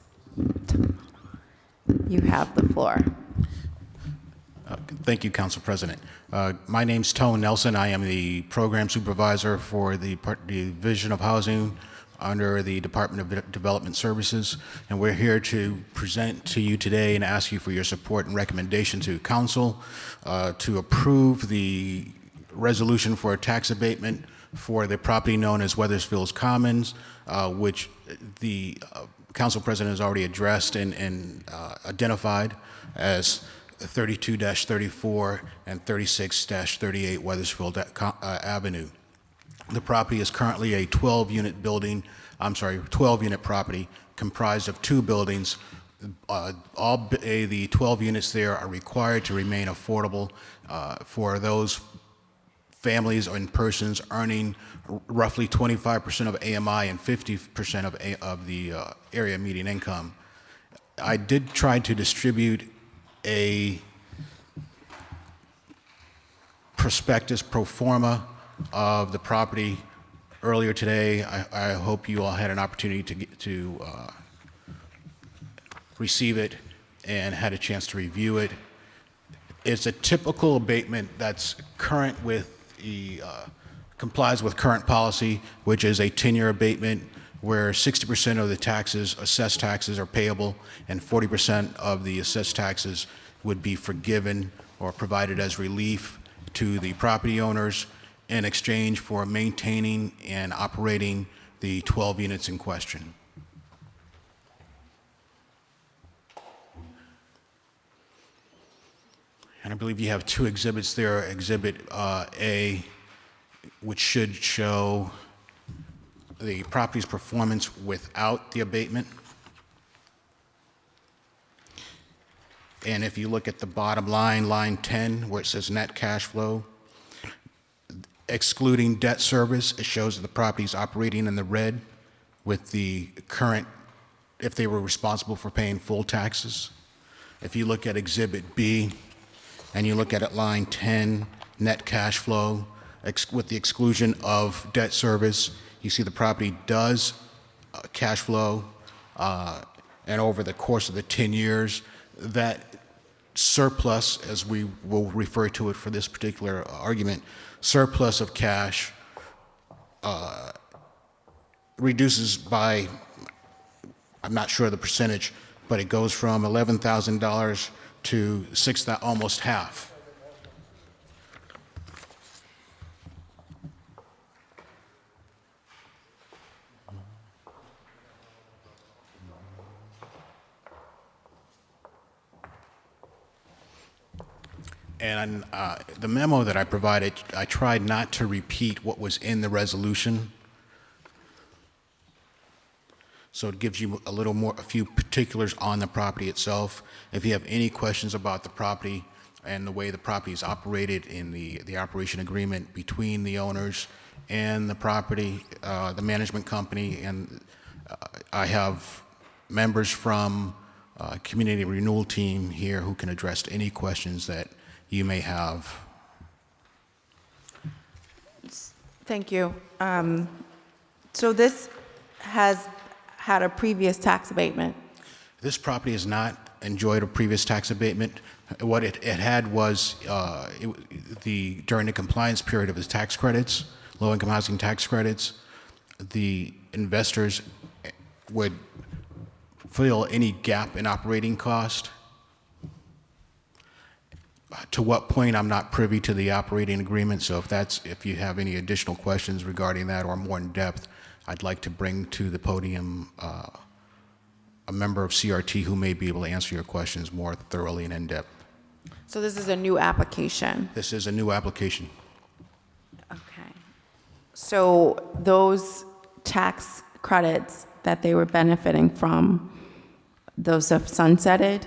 You have the floor. Thank you, Council President. My name's Tone Nelson. I am the program supervisor for the Division of Housing under the Department of Development Services, and we're here to present to you today and ask you for your support and recommendation to Council to approve the resolution for a tax abatement for the property known as Weathersfield Commons, which the Council President has already addressed and identified as 32-34 and 36-38 Weathersfield Avenue. The property is currently a 12-unit property comprised of 2 buildings. All the 12 units there are required to remain affordable for those families and persons earning roughly 25% of AMI and 50% of the area median income. I did try to distribute a prospectus pro forma of the property earlier today. I hope you all had an opportunity to receive it and had a chance to review it. It's a typical abatement that's current with complies with current policy, which is a 10-year abatement where 60% of the taxes, assessed taxes, are payable, and 40% of the assessed taxes would be forgiven or provided as relief to the property owners in exchange for maintaining and operating the 12 units in question. And I believe you have 2 exhibits there. Exhibit A, which should show the property's performance without the abatement. And if you look at the bottom line, line 10, where it says net cash flow, excluding debt service, it shows that the property is operating in the red with the current, if they were responsible for paying full taxes. If you look at Exhibit B, and you look at it, line 10, net cash flow, with the exclusion of debt service, you see the property does cash flow, and over the course of the 10 years, that surplus, as we will refer to it for this particular argument, surplus of cash reduces by, I'm not sure of the percentage, but it goes from $11,000 to almost half. And the memo that I provided, I tried not to repeat what was in the resolution. So it gives you a few particulars on the property itself. If you have any questions about the property and the way the property is operated in the operation agreement between the owners and the property, the management company, and I have members from community renewal team here who can address any questions that you may have. Thank you. So this has had a previous tax abatement. This property has not enjoyed a previous tax abatement. What it had was during the compliance period of the tax credits, low-income housing tax credits, the investors would fill any gap in operating cost. To what point, I'm not privy to the operating agreement, so if you have any additional questions regarding that or more in depth, I'd like to bring to the podium a member of CRT who may be able to answer your questions more thoroughly and in depth. So this is a new application? This is a new application. Okay. So those tax credits that they were benefiting from, those have sunsetted?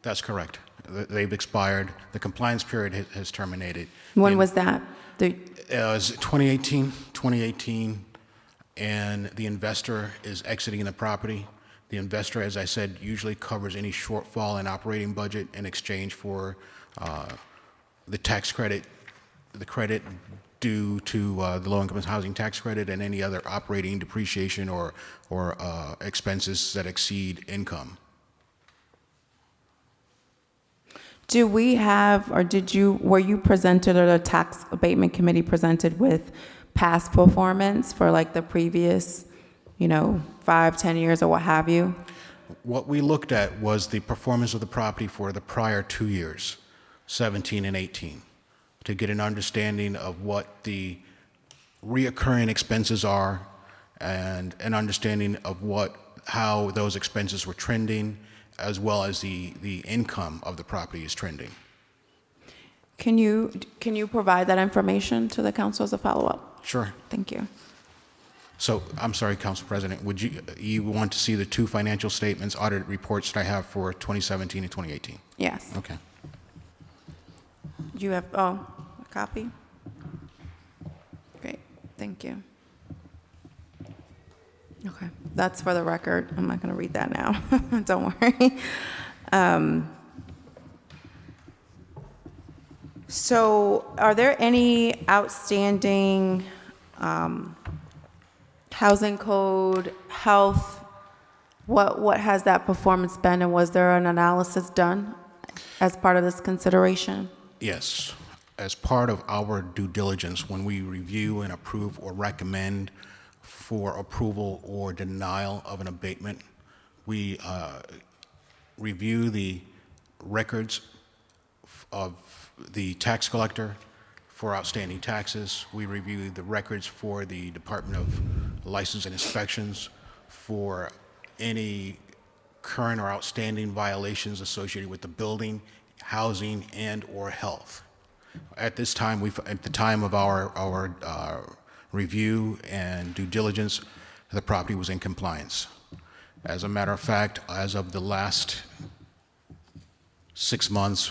That's correct. They've expired. The compliance period has terminated. When was that? It was 2018, and the investor is exiting the property. The investor, as I said, usually covers any shortfall in operating budget in exchange for the tax credit, the credit due to the low-income housing tax credit and any other operating depreciation or expenses that exceed income. Do we have, or were you presented, or the tax abatement committee presented with past performance for like the previous, 5, 10 years or what have you? What we looked at was the performance of the property for the prior 2 years, 17 and 18, to get an understanding of what the reoccurring expenses are and an understanding of how those expenses were trending, as well as the income of the property is trending. Can you provide that information to the council as a follow-up? Sure. Thank you. So, I'm sorry, Council President, would you want to see the 2 financial statements, audit reports that I have for 2017 and 2018? Yes. Okay. Do you have, a copy? Great, thank you. Okay, that's for the record. I'm not going to read that now. Don't worry. So are there any outstanding housing code, health? What has that performance been, and was there an analysis done as part of this consideration? Yes. As part of our due diligence, when we review and approve or recommend for approval or denial of an abatement, we review the records of the tax collector for outstanding taxes. We review the records for the Department of License and Inspections for any current or outstanding violations associated with the building, housing, and/or health. At this time, at the time of our review and due diligence, the property was in compliance. As a matter of fact, as of the last 6 months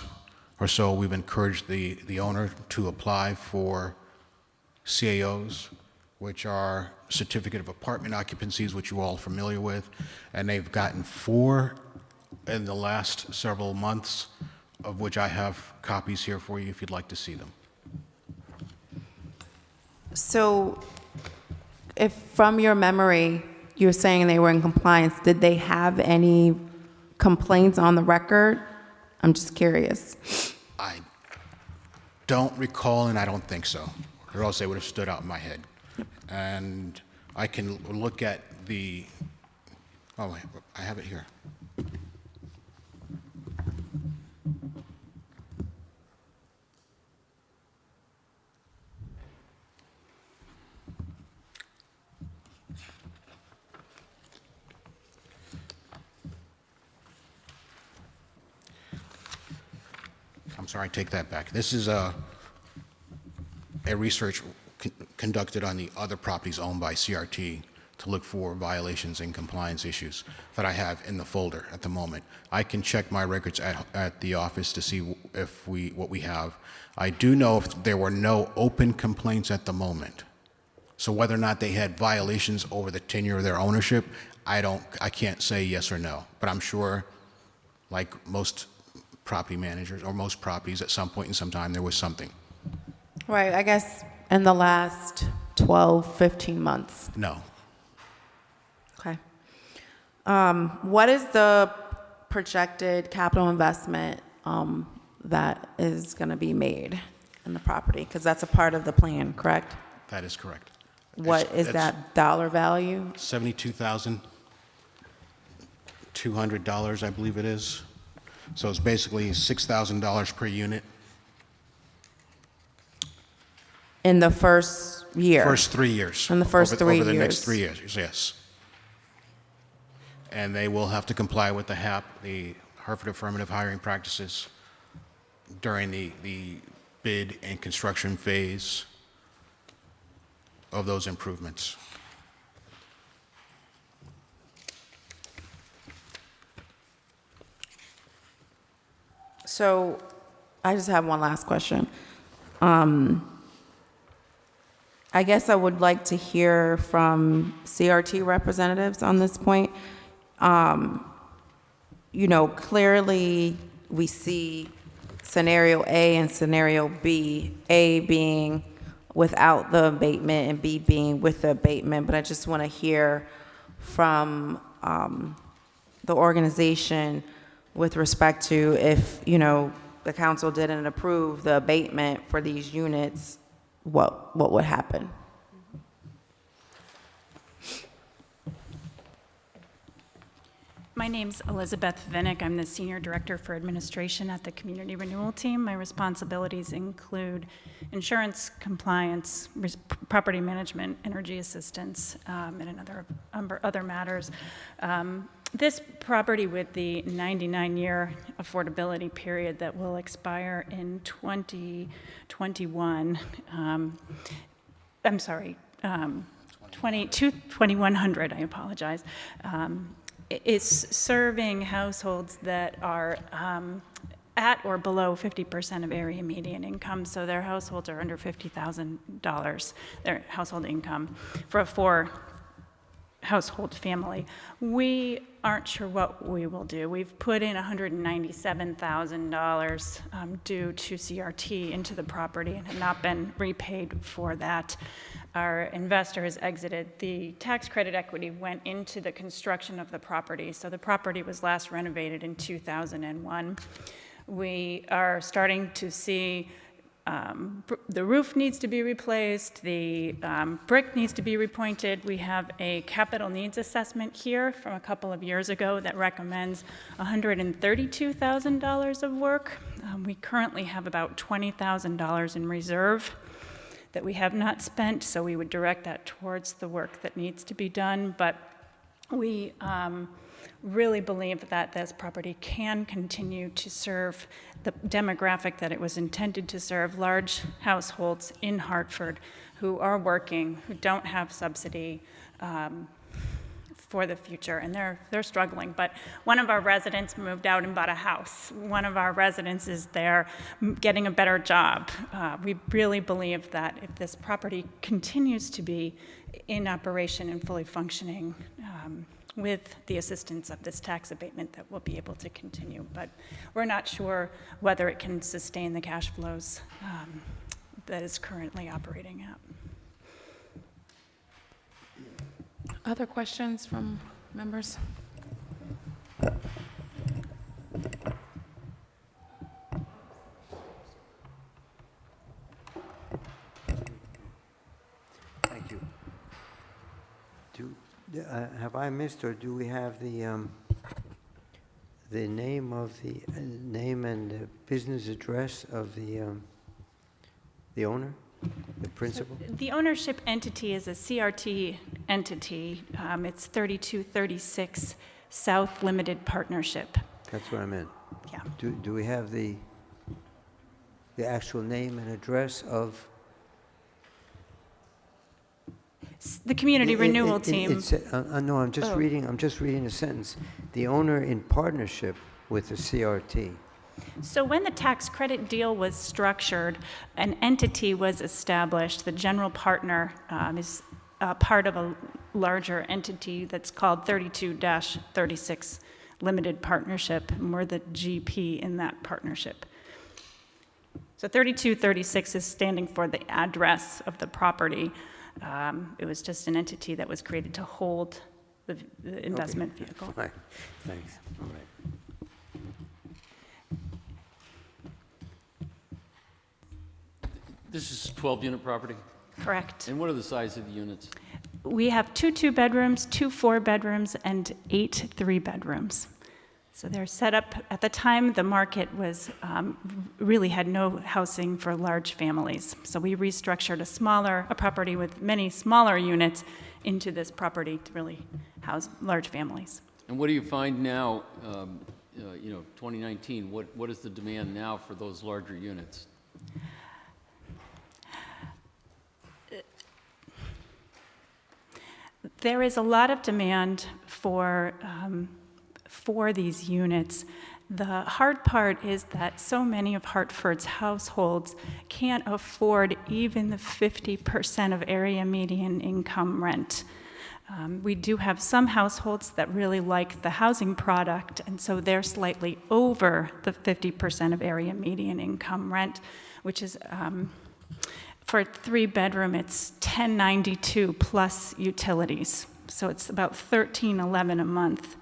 or so, we've encouraged the owner to apply for CAOs, which are certificate of apartment occupancies, which you all are familiar with, and they've gotten 4 in the last several months, of which I have copies here for you if you'd like to see them. So if from your memory, you're saying they were in compliance, did they have any complaints on the record? I'm just curious. I don't recall, and I don't think so, or else they would have stood out in my head. And I can look at oh, wait, I have it here. I'm sorry, I take that back. This is a research conducted on the other properties owned by CRT to look for violations and compliance issues that I have in the folder at the moment. I can check my records at the office to see what we have. I do know if there were no open complaints at the moment. So whether or not they had violations over the tenure of their ownership, I can't say yes or no. But I'm sure, like most property managers or most properties, at some point in some time there was something. Right, I guess in the last 12, 15 months. No. Okay. What is the projected capital investment that is going to be made in the property? Because that's a part of the plan, correct? That is correct. What is that dollar value? $72,200, I believe it is. So it's basically $6,000 per unit. In the first year? First 3 years. In the first 3 Over the next years. 3 years, yes. and they will have to comply with the HAP, the Hartford Affirmative Hiring Practices, during the bid and construction phase of those improvements. So I just have one last question. I guess I would like to hear from CRT representatives on this point. You know, clearly we see scenario A and scenario B, A being without the abatement and B being with the abatement, but I just want to hear from the organization with respect to if, you know, the council didn't approve the abatement for these units, what would happen? My name's Elizabeth Vinnick. I'm the Senior Director for Administration at the Community Renewal Team. My responsibilities include insurance, compliance, property management, energy assistance, and other matters. This property with the 99-year affordability period that will expire in 2021, I'm sorry, 2100, I apologize, is serving households that are at or below 50% of area median income, so their households are under $50,000, their household income, for a four-household family. We aren't sure what we will do. We've put in $197,000 due to CRT into the property and have not been repaid for that. Our investor has exited. The tax credit equity went into the construction of the property. So the property was last renovated in 2001. We are starting to see the roof needs to be replaced, the brick needs to be repointed. We have a capital needs assessment here from a couple of years ago that recommends $132,000 of work. We currently have about $20,000 in reserve that we have not spent, so we would direct that towards the work that needs to be done. But we really believe that this property can continue to serve the demographic that it was intended to serve, large households in Hartford who are working, who don't have subsidy for the future, and they're struggling. But one of our residents moved out and bought a house. One of our residents is there getting a better job. We really believe that if this property continues to be in operation and fully functioning, with the assistance of this tax abatement, that we'll be able to continue. But we're not sure whether it can sustain the cash flows that it's currently operating at. Other questions from members? Thank you. Have I missed, or do we have the name of the name and the business address of the owner, the principal? The ownership entity is a CRT entity. It's 3236 South Limited Partnership. That's what I meant. Yeah. Do we have the actual name and address of? The Community Renewal Team. No, I'm just reading a sentence. The owner in partnership with the CRT. So when the tax credit deal was structured, an entity was established. The general partner is part of a larger entity that's called 32-36 Limited Partnership, and we're the GP in that partnership. So 3236 is standing for the address of the property. It was just an entity that was created to hold the investment vehicle. Fine. Thanks. All right. This is 12-unit property? Correct. And what are the size of the units? We have 2 2-bedrooms, 2 4-bedrooms, and 8 3-bedrooms. So they're set up, at the time the market was, really had no housing for large families. So we restructured a property with many smaller units into this property to really house large families. And what do you find now, 2019, what is the demand now for those larger units? There is a lot of demand for these units. The hard part is that so many of Hartford's households can't afford even the 50% of area median income rent. We do have some households that really like the housing product, and so they're slightly over the 50% of area median income rent, which is, for a 3-bedroom, it's $10.92 plus utilities. So it's about $13.11 a month,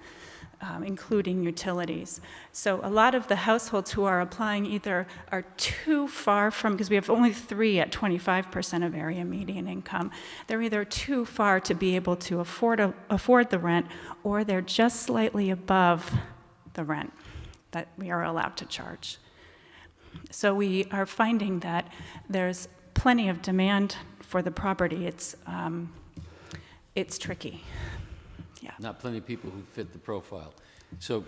including utilities. So a lot of the households who are applying either are too far from, because we have only 3 at 25% of area median income, they're either too far to be able to afford the rent, or they're just slightly above the rent that we are allowed to charge. So we are finding that there's plenty of demand for the property. It's tricky. Yeah. Not plenty of people who fit the profile. So,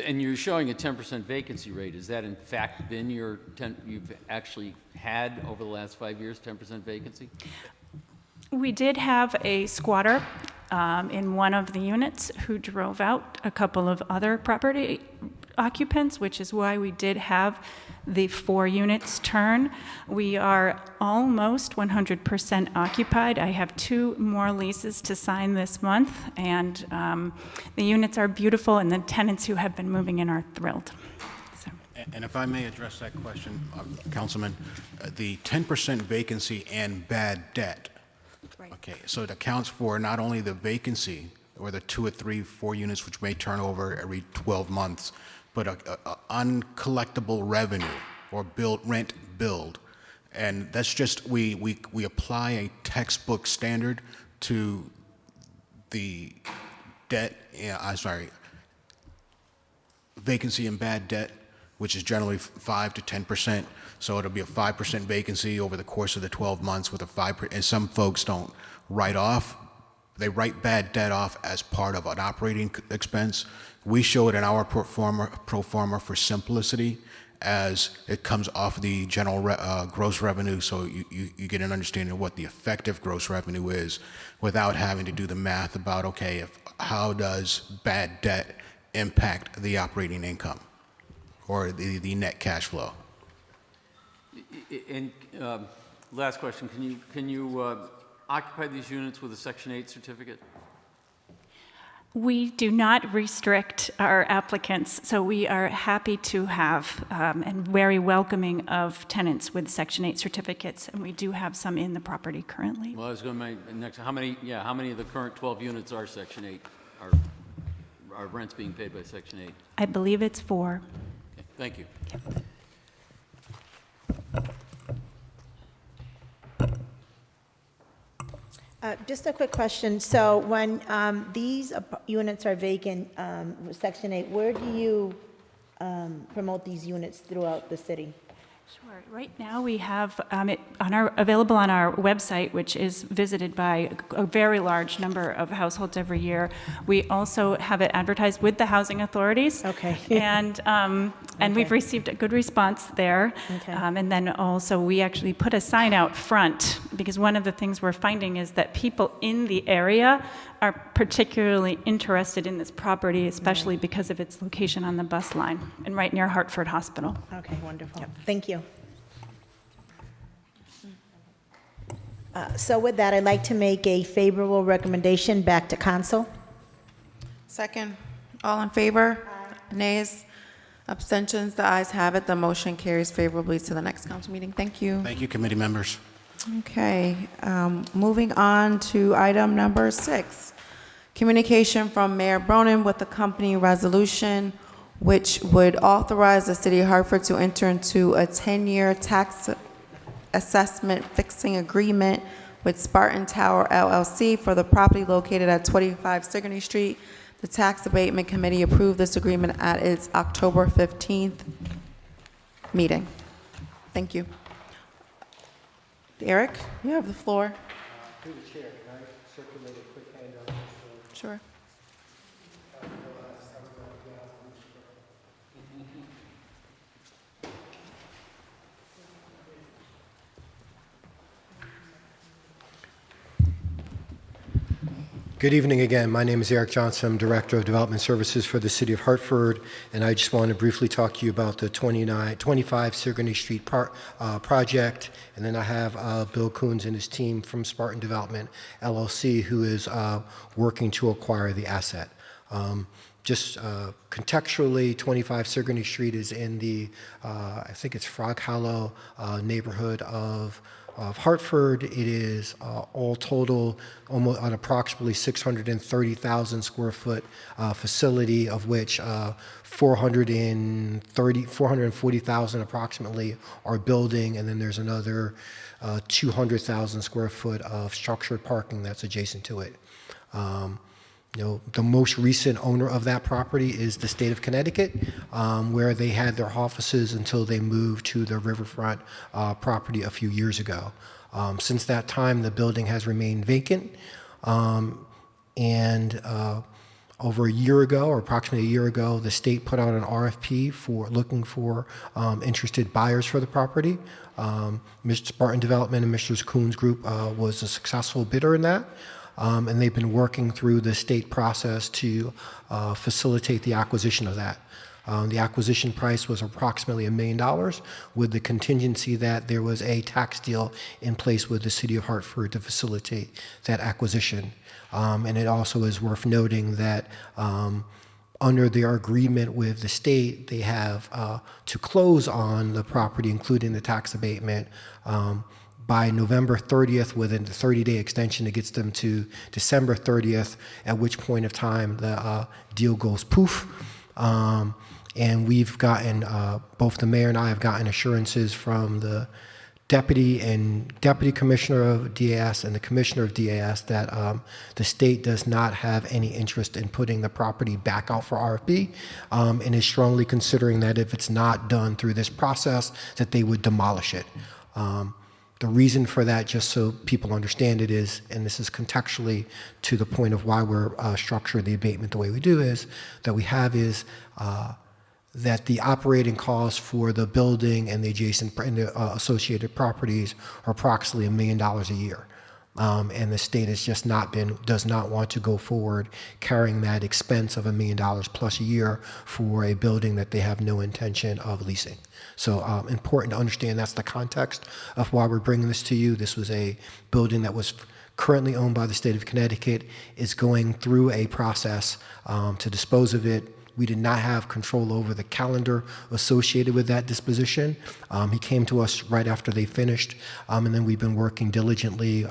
and you're showing a 10% vacancy rate. Is that in fact been your you've actually had over the last 5 years, 10% vacancy? We did have a squatter in one of the units who drove out a couple of other property occupants, which is why we did have the 4 units turn. We are almost 100% occupied. I have 2 more leases to sign this month, and the units are beautiful, and the tenants who have been moving in are thrilled. So. And if I may address that question, Councilman, the 10% vacancy and bad debt. Right. Okay, so it accounts for not only the vacancy, or the 2 or 3, 4 units which may turn over every 12 months, but a uncollectible revenue or rent billed. And that's just, we apply a textbook standard to the debt, vacancy and bad debt, which is generally 5 to 10%. So it'll be a 5% vacancy over the course of the 12 months with a 5%, and some folks don't write off. They write bad debt off as part of an operating expense. We show it in our pro forma for simplicity, as it comes off the general gross revenue, so you get an understanding of what the effective gross revenue is without having to do the math about, okay, how does bad debt impact the operating income or the net cash flow? And last question, can you occupy these units with a Section 8 certificate? We do not restrict our applicants, so we are happy to have and very welcoming of tenants with Section 8 certificates, and we do have some in the property currently. Well, I was going to make next. How many of the current 12 units are Section 8? Are rents being paid by Section 8? I believe it's 4. Okay, thank you. Just a quick question. So when these units are vacant, Section 8, where do you promote these units throughout the city? Sure. Right now we have it available on our website, which is visited by a very large number of households every year. We also have it advertised with the housing authorities. Okay. And we've received a good response there. Okay. And then also we actually put a sign out front, because one of the things we're finding is that people in the area are particularly interested in this property, especially because of its location on the bus line and right near Hartford Hospital. Okay, wonderful. Thank you. So with that, I'd like to make a favorable recommendation back to council. Second. All in favor? Nays? Abstentions? The ayes have it. The motion carries favorably to the next council meeting. Thank you. Thank you, committee members. Okay, moving on to item number 6. Communication from Mayor Bronin with the company resolution, which would authorize the city of Hartford to enter into a 10-year tax assessment fixing agreement with Spartan Tower LLC for the property located at 25 Sigourney Street. The Tax Abatement Committee approved this agreement at its October 15th meeting. Thank you. Eric, you have the floor. Through the chair, can I circulate a quick handout? Sure. Good evening again. My name is Eric Johnson. I'm Director of Development Services for the City of Hartford, and I just want to briefly talk to you about the 25 Sigourney Street project. And then I have Bill Coons and his team from Spartan Development, LLC, who is working to acquire the asset. Just contextually, 25 Sigourney Street is in the, I think it's Frog Hollow neighborhood of Hartford. It is all total almost an approximately 630,000 square foot facility, of which 440,000 approximately are building, and then there's another 200,000 square foot of structured parking that's adjacent to it. The most recent owner of that property is the state of Connecticut, where they had their offices until they moved to the riverfront property a few years ago. Since that time, the building has remained vacant, and over a year ago, or approximately a year ago, the state put out an RFP for looking for interested buyers for the property. Mr. Spartan Development and Mr. Coons Group was a successful bidder in that. And they've been working through the state process to facilitate the acquisition of that. The acquisition price was approximately $1 million, with the contingency that there was a tax deal in place with the City of Hartford to facilitate that acquisition. And it also is worth noting that under their agreement with the state, they have to close on the property, including the tax abatement, by November 30th, within the 30-day extension, it gets them to December 30th, at which point of time the deal goes poof. And we've gotten, both the mayor and I have gotten assurances from the deputy commissioner of DAS and the commissioner of DAS that the state does not have any interest in putting the property back out for RFP, and is strongly considering that if it's not done through this process, that they would demolish it. The reason for that, just so people understand it, is, and this is contextually to the point of why we're structuring the abatement the way we do, is that that the operating costs for the building and the adjacent and the associated properties are approximately $1 million a year. And the state has just does not want to go forward carrying that expense of $1 million plus a year for a building that they have no intention of leasing. So important to understand that's the context of why we're bringing this to you. This was a building that was currently owned by the state of Connecticut, is going through a process to dispose of it. We did not have control over the calendar associated with that disposition. He came to us right after they finished, and then we've been working diligently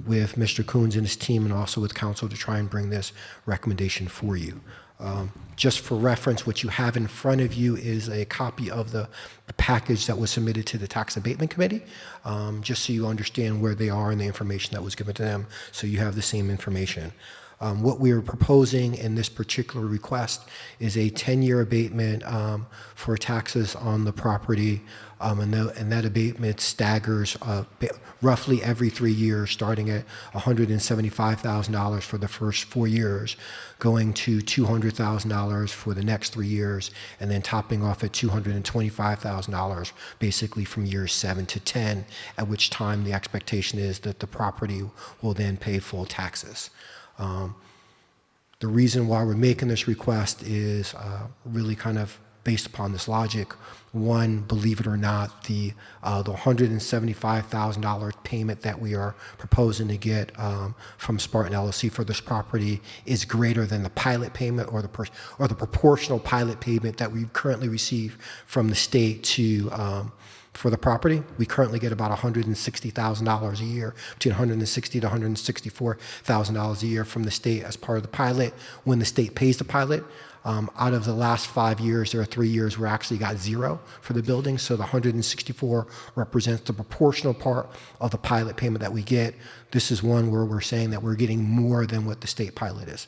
with Mr. Coons and his team, and also with council, to try and bring this recommendation for you. Just for reference, what you have in front of you is a copy of the package that was submitted to the Tax Abatement Committee, just so you understand where they are and the information that was given to them, so you have the same information. What we are proposing in this particular request is a 10-year abatement for taxes on the property, and that abatement staggers roughly every 3 years, starting at $175,000 for the first 4 years, going to $200,000 for the next 3 years, and then topping off at $225,000 basically from years 7 to 10, at which time the expectation is that the property will then pay full taxes. The reason why we're making this request is really kind of based upon this logic. One, believe it or not, the $175,000 payment that we are proposing to get from Spartan LLC for this property is greater than the pilot payment or the proportional pilot payment that we currently receive from the state for the property. We currently get about $160,000 a year, between $160,000 to $164,000 a year from the state as part of the pilot. When the state pays the pilot, out of the last 5 years, there are 3 years where actually got zero for the building. So the 164 represents the proportional part of the pilot payment that we get. This is one where we're saying that we're getting more than what the state pilot is.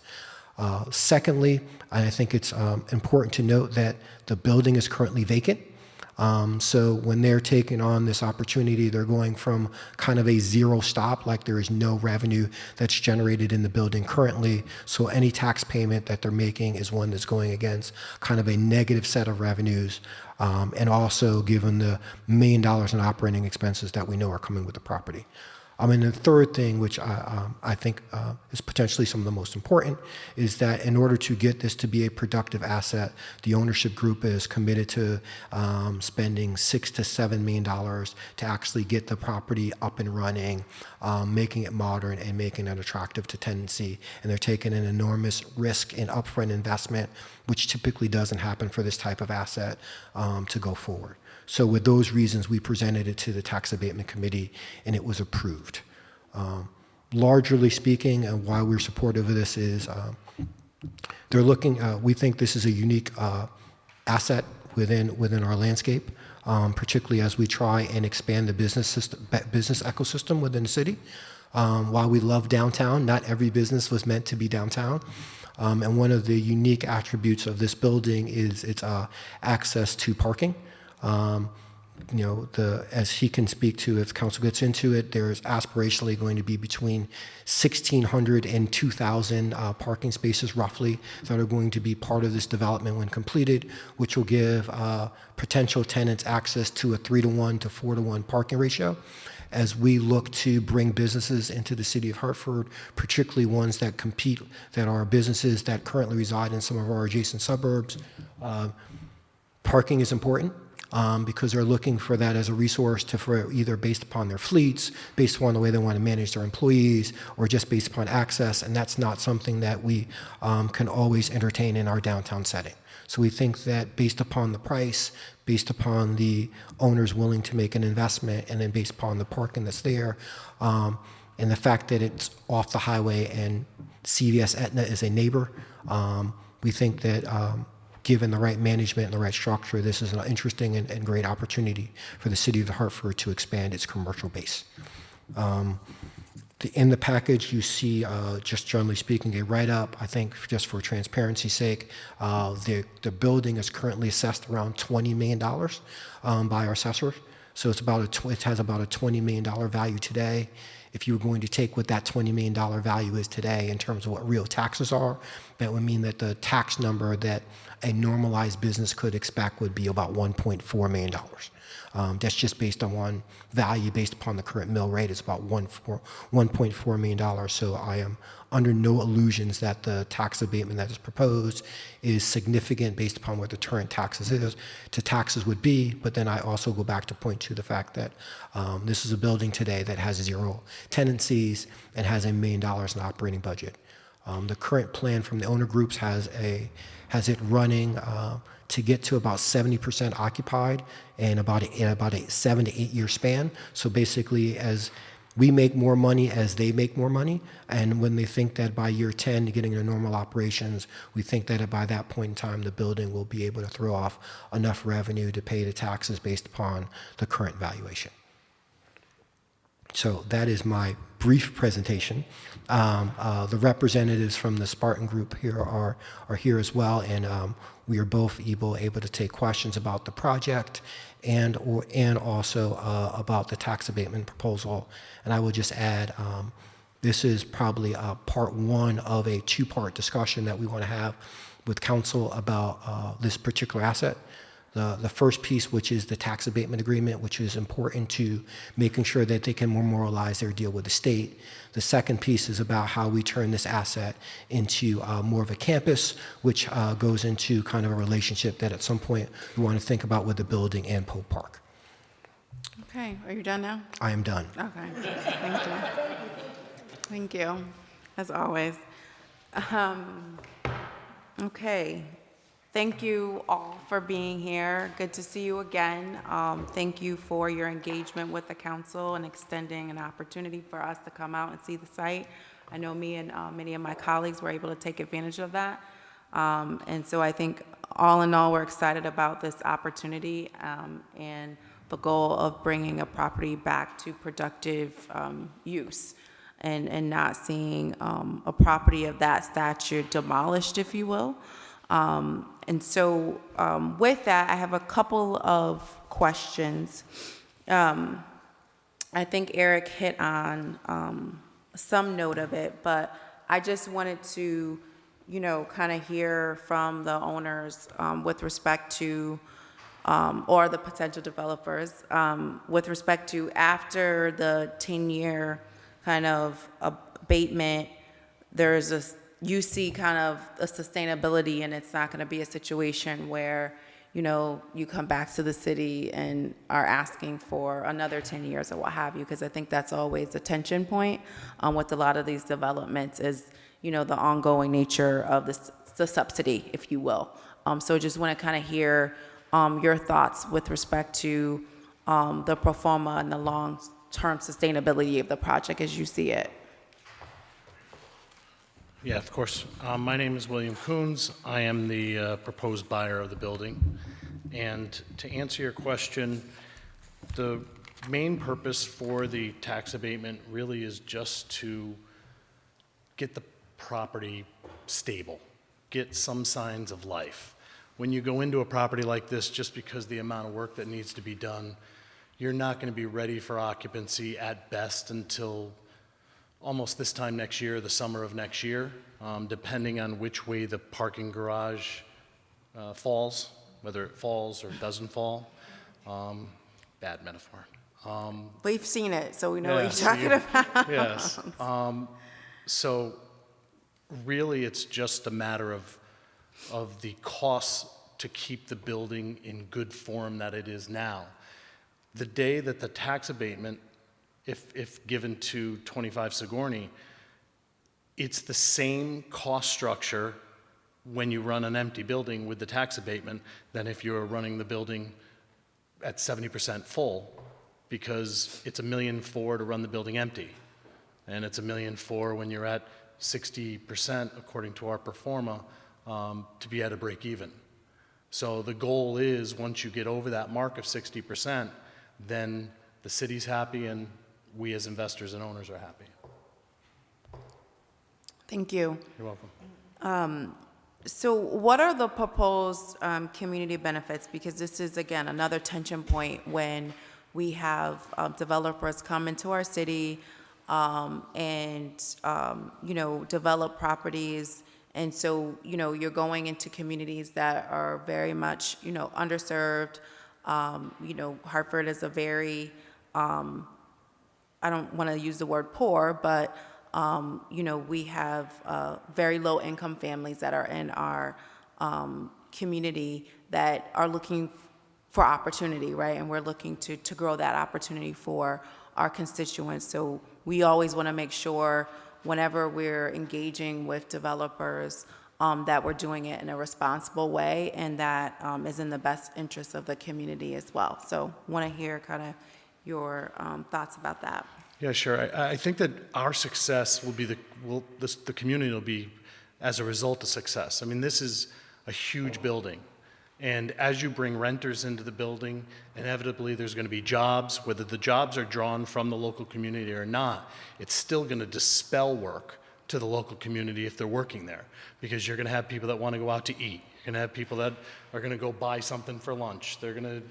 Secondly, I think it's important to note that the building is currently vacant. So when they're taking on this opportunity, they're going from kind of a zero stop, like there is no revenue that's generated in the building currently. So any tax payment that they're making is one that's going against kind of a negative set of revenues, and also given the $1 million in operating expenses that we know are coming with the property. And the third thing, which I think is potentially some of the most important, is that in order to get this to be a productive asset, the ownership group is committed to spending $6 to $7 million to actually get the property up and running, making it modern and making it attractive to tenancy. And they're taking an enormous risk in upfront investment, which typically doesn't happen for this type of asset, to go forward. So with those reasons, we presented it to the Tax Abatement Committee, and it was approved. Largely speaking, and why we're supportive of this is they're looking, we think this is a unique asset within our landscape, particularly as we try and expand the business ecosystem within the city. While we love downtown, not every business was meant to be downtown. And one of the unique attributes of this building is its access to parking. As he can speak to, if council gets into it, there's aspirationally going to be between 1,600 and 2,000 parking spaces roughly that are going to be part of this development when completed, which will give potential tenants access to a 3-to-1 to 4-to-1 parking ratio. As we look to bring businesses into the city of Hartford, particularly ones that compete, that are businesses that currently reside in some of our adjacent suburbs, parking is important. Because they're looking for that as a resource for either based upon their fleets, based upon the way they want to manage their employees, or just based upon access, and that's not something that we can always entertain in our downtown setting. So we think that based upon the price, based upon the owners willing to make an investment, and then based upon the parking that's there, and the fact that it's off the highway and CVS Aetna is a neighbor, we think that given the right management and the right structure, this is an interesting and great opportunity for the city of Hartford to expand its commercial base. In the package, you see, just generally speaking, a write-up. I think just for transparency's sake, the building is currently assessed around $20 million by our assessors. So it has about a $20 million value today. If you were going to take what that $20 million value is today in terms of what real taxes are, that would mean that the tax number that a normalized business could expect would be about $1.4 million. That's just based on one value based upon the current mill rate. It's about $1.4 million. So I am under no illusions that the tax abatement that is proposed is significant based upon what the current taxes would be. But then I also go back to point to the fact that this is a building today that has 0 tenancies and has $1 million in operating budget. The current plan from the owner groups has it running to get to about 70% occupied in about a 7 to 8 year span. So basically, as we make more money as they make more money, and when they think that by year 10 getting into normal operations, we think that by that point in time the building will be able to throw off enough revenue to pay the taxes based upon the current valuation. So that is my brief presentation. The representatives from the Spartan Group here are here as well, and we are both able to take questions about the project and also about the tax abatement proposal. And I will just add, this is probably part one of a 2-part discussion that we want to have with council about this particular asset. The first piece, which is the tax abatement agreement, which is important to making sure that they can memorialize their deal with the state. The second piece is about how we turn this asset into more of a campus, which goes into kind of a relationship that at some point we want to think about with the building and Pope Park. Okay, are you done now? I am done. Okay, thank you. Thank you, as always. Okay. Thank you all for being here. Good to see you again. Thank you for your engagement with the council and extending an opportunity for us to come out and see the site. I know me and many of my colleagues were able to take advantage of that. And so I think all in all, we're excited about this opportunity and the goal of bringing a property back to productive use and not seeing a property of that stature demolished, if you will. And so with that, I have a couple of questions. I think Eric hit on some note of it, but I just wanted to, kind of hear from the owners with respect to, or the potential developers, with respect to after the 10-year kind of abatement, you see kind of a sustainability, and it's not going to be a situation where, you come back to the city and are asking for another 10 years or what have you, because I think that's always a tension point with a lot of these developments is, the ongoing nature of the subsidy, if you will. So just want to kind of hear your thoughts with respect to the pro forma and the long-term sustainability of the project as you see it. Yeah, of course. My name is William Coons. I am the proposed buyer of the building. And to answer your question, the main purpose for the tax abatement really is just to get the property stable, get some signs of life. When you go into a property like this, just because the amount of work that needs to be done, you're not going to be ready for occupancy at best until almost this time next year, the summer of next year, depending on which way the parking garage falls, whether it falls or doesn't fall. Bad metaphor. We've seen it, so we know Yes, what you're talking about. Yes. So really, it's just a matter of the costs to keep the building in good form that it is now. The day that the tax abatement, if given to 25 Sigourney, it's the same cost structure when you run an empty building with the tax abatement than if you're running the building at 70% full, because it's $1.4 million to run the building empty, and it's $1.4 million when you're at 60%, according to our pro forma, to be at a break even. So the goal is, once you get over that mark of 60%, then the city's happy and we as investors and owners are happy. Thank you. You're welcome. So what are the proposed community benefits? Because this is, again, another tension point when we have developers come into our city and, develop properties. And so, you're going into communities that are very much, underserved. Hartford is a very, I don't want to use the word poor, but we have very low-income families that are in our community that are looking for opportunity, right? And we're looking to grow that opportunity for our constituents. So we always want to make sure whenever we're engaging with developers that we're doing it in a responsible way and that is in the best interest of the community as well. So want to hear kind of your thoughts about that. Yeah, sure. I think that our success will be the community will be as a result of success. I mean, this is a huge building. And as you bring renters into the building, inevitably there's going to be jobs. Whether the jobs are drawn from the local community or not, it's still going to dispel work to the local community if they're working there. Because you're going to have people that want to go out to eat. You're going to have people that are going to go buy something for lunch. They're going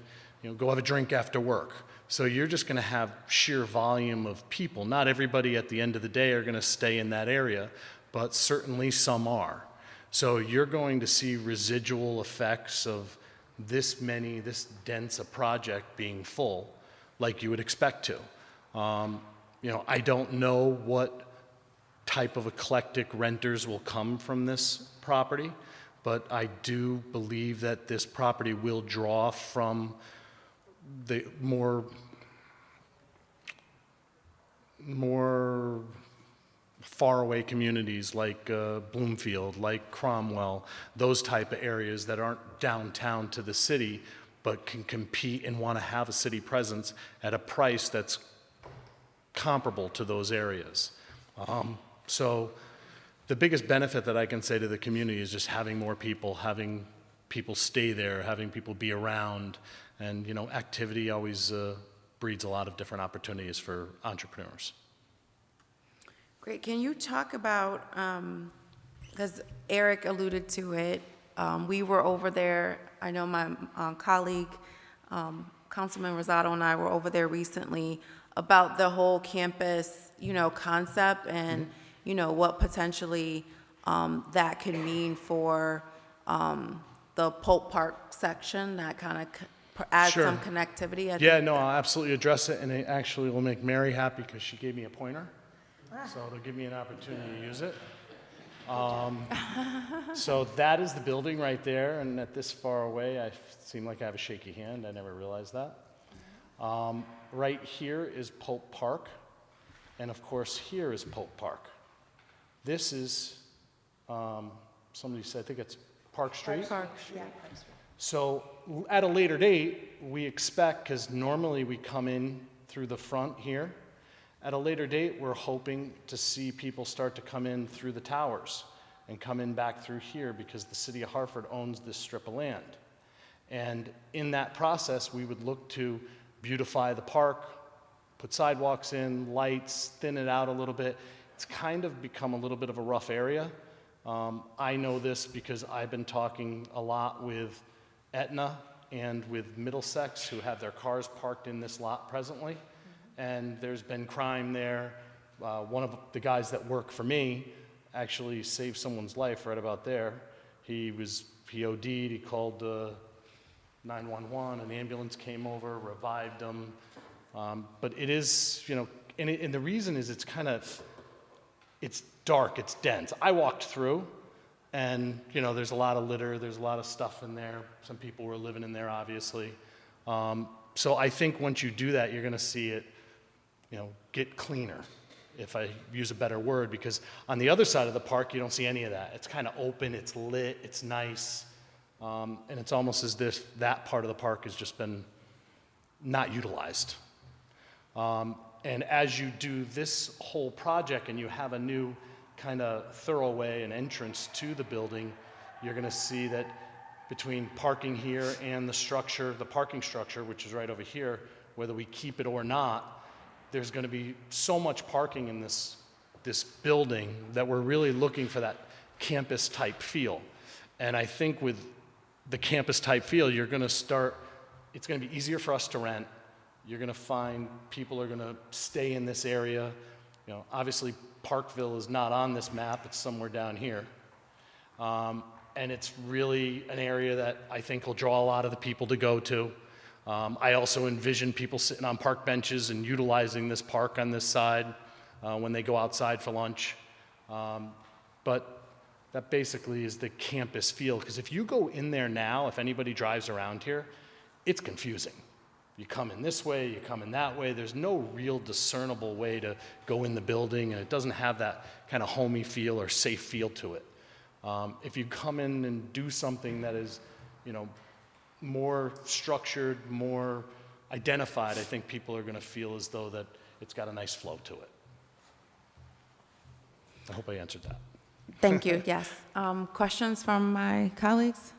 to go have a drink after work. So you're just going to have sheer volume of people. Not everybody at the end of the day are going to stay in that area, but certainly some are. So you're going to see residual effects of this dense a project being full, like you would expect to. I don't know what type of eclectic renters will come from this property, but I do believe that this property will draw from the more faraway communities like Bloomfield, like Cromwell, those type of areas that aren't downtown to the city, but can compete and want to have a city presence at a price that's comparable to those areas. So the biggest benefit that I can say to the community is just having more people, having people stay there, having people be around. And, activity always breeds a lot of different opportunities for entrepreneurs. Great. Can you talk about, because Eric alluded to it, we were over there, I know my colleague, Councilman Rosado and I were over there recently about the whole campus, concept and, what potentially that could mean for the Polk Park section that kind of add Sure. some connectivity. I Yeah, think no, I'll absolutely address it, and it actually will make Mary happy because she gave me a pointer. So it'll give me an opportunity to use it. So that is the building right there, and at this far away, I seem like I have a shaky hand. I never realized that. Right here is Pope Park, and of course, here is Pope Park. This is, somebody said, I think it's Park Street. Park. So at a later date, we expect, because normally we come in through the front here, at a later date, we're hoping to see people start to come in through the towers and come in back through here because the city of Hartford owns this strip of land. And in that process, we would look to beautify the park, put sidewalks in, lights, thin it out a little bit. It's kind of become a little bit of a rough area. I know this because I've been talking a lot with Aetna and with Middlesex, who have their cars parked in this lot presently. And there's been crime there. One of the guys that work for me actually saved someone's life right about there. He OD'd, he called 911, an ambulance came over, revived him. But it is, and the reason is it's dark, it's dense. I walked through, and there's a lot of litter, there's a lot of stuff in there. Some people were living in there, obviously. So I think once you do that, you're going to see it, get cleaner, if I use a better word, because on the other side of the park, you don't see any of that. It's kind of open, it's lit, it's nice, and it's almost as if that part of the park has just been not utilized. And as you do this whole project and you have a new kind of thoroughway and entrance to the building, you're going to see that between parking here and the parking structure, which is right over here, whether we keep it or not, there's going to be so much parking in this building that we're really looking for that campus type feel. And I think with the campus type feel, it's going to be easier for us to rent. You're going to find people are going to stay in this area. Obviously Parkville is not on this map, it's somewhere down here. And it's really an area that I think will draw a lot of the people to go to. I also envision people sitting on park benches and utilizing this park on this side when they go outside for lunch. But that basically is the campus feel, because if you go in there now, if anybody drives around here, it's confusing. You come in this way, you come in that way. There's no real discernible way to go in the building, and it doesn't have that kind of homey feel or safe feel to it. If you come in and do something that is, more structured, more identified, I think people are going to feel as though that it's got a nice flow to it. I hope I answered that. Thank you, yes. Questions from my colleagues?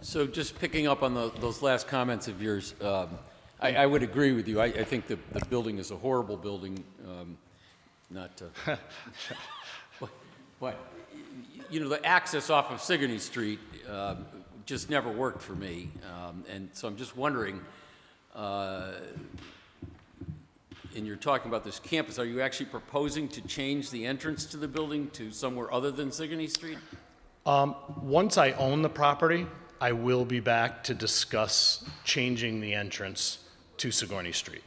So just picking up on those last comments of yours, I would agree with you. I think the building is a horrible building, but the access off of Sigourney Street just never worked for me. And so I'm just wondering, and you're talking about this campus, are you actually proposing to change the entrance to the building to somewhere other than Sigourney Street? Once I own the property, I will be back to discuss changing the entrance to Sigourney Street.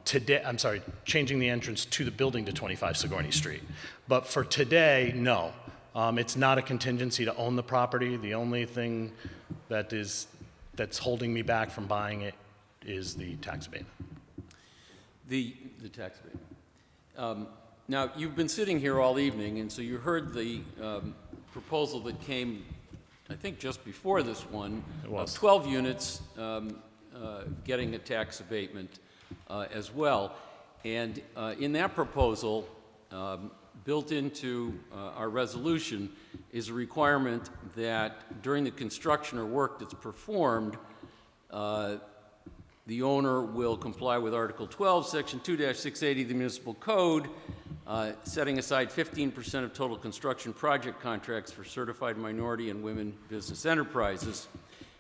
Changing the entrance to the building to 25 Sigourney Street. But for today, no. It's not a contingency to own the property. The only thing that's holding me back from buying it is the tax abatement. The tax abatement. Now, you've been sitting here all evening, and so you heard the proposal that came, I think, just before this one. It was. 12 units getting a tax abatement as well. And in that proposal, built into our resolution is a requirement that during the construction or work that's performed, the owner will comply with Article 12, Section 2-680 of the Municipal Code, setting aside 15% of total construction project contracts for certified minority and women business enterprises,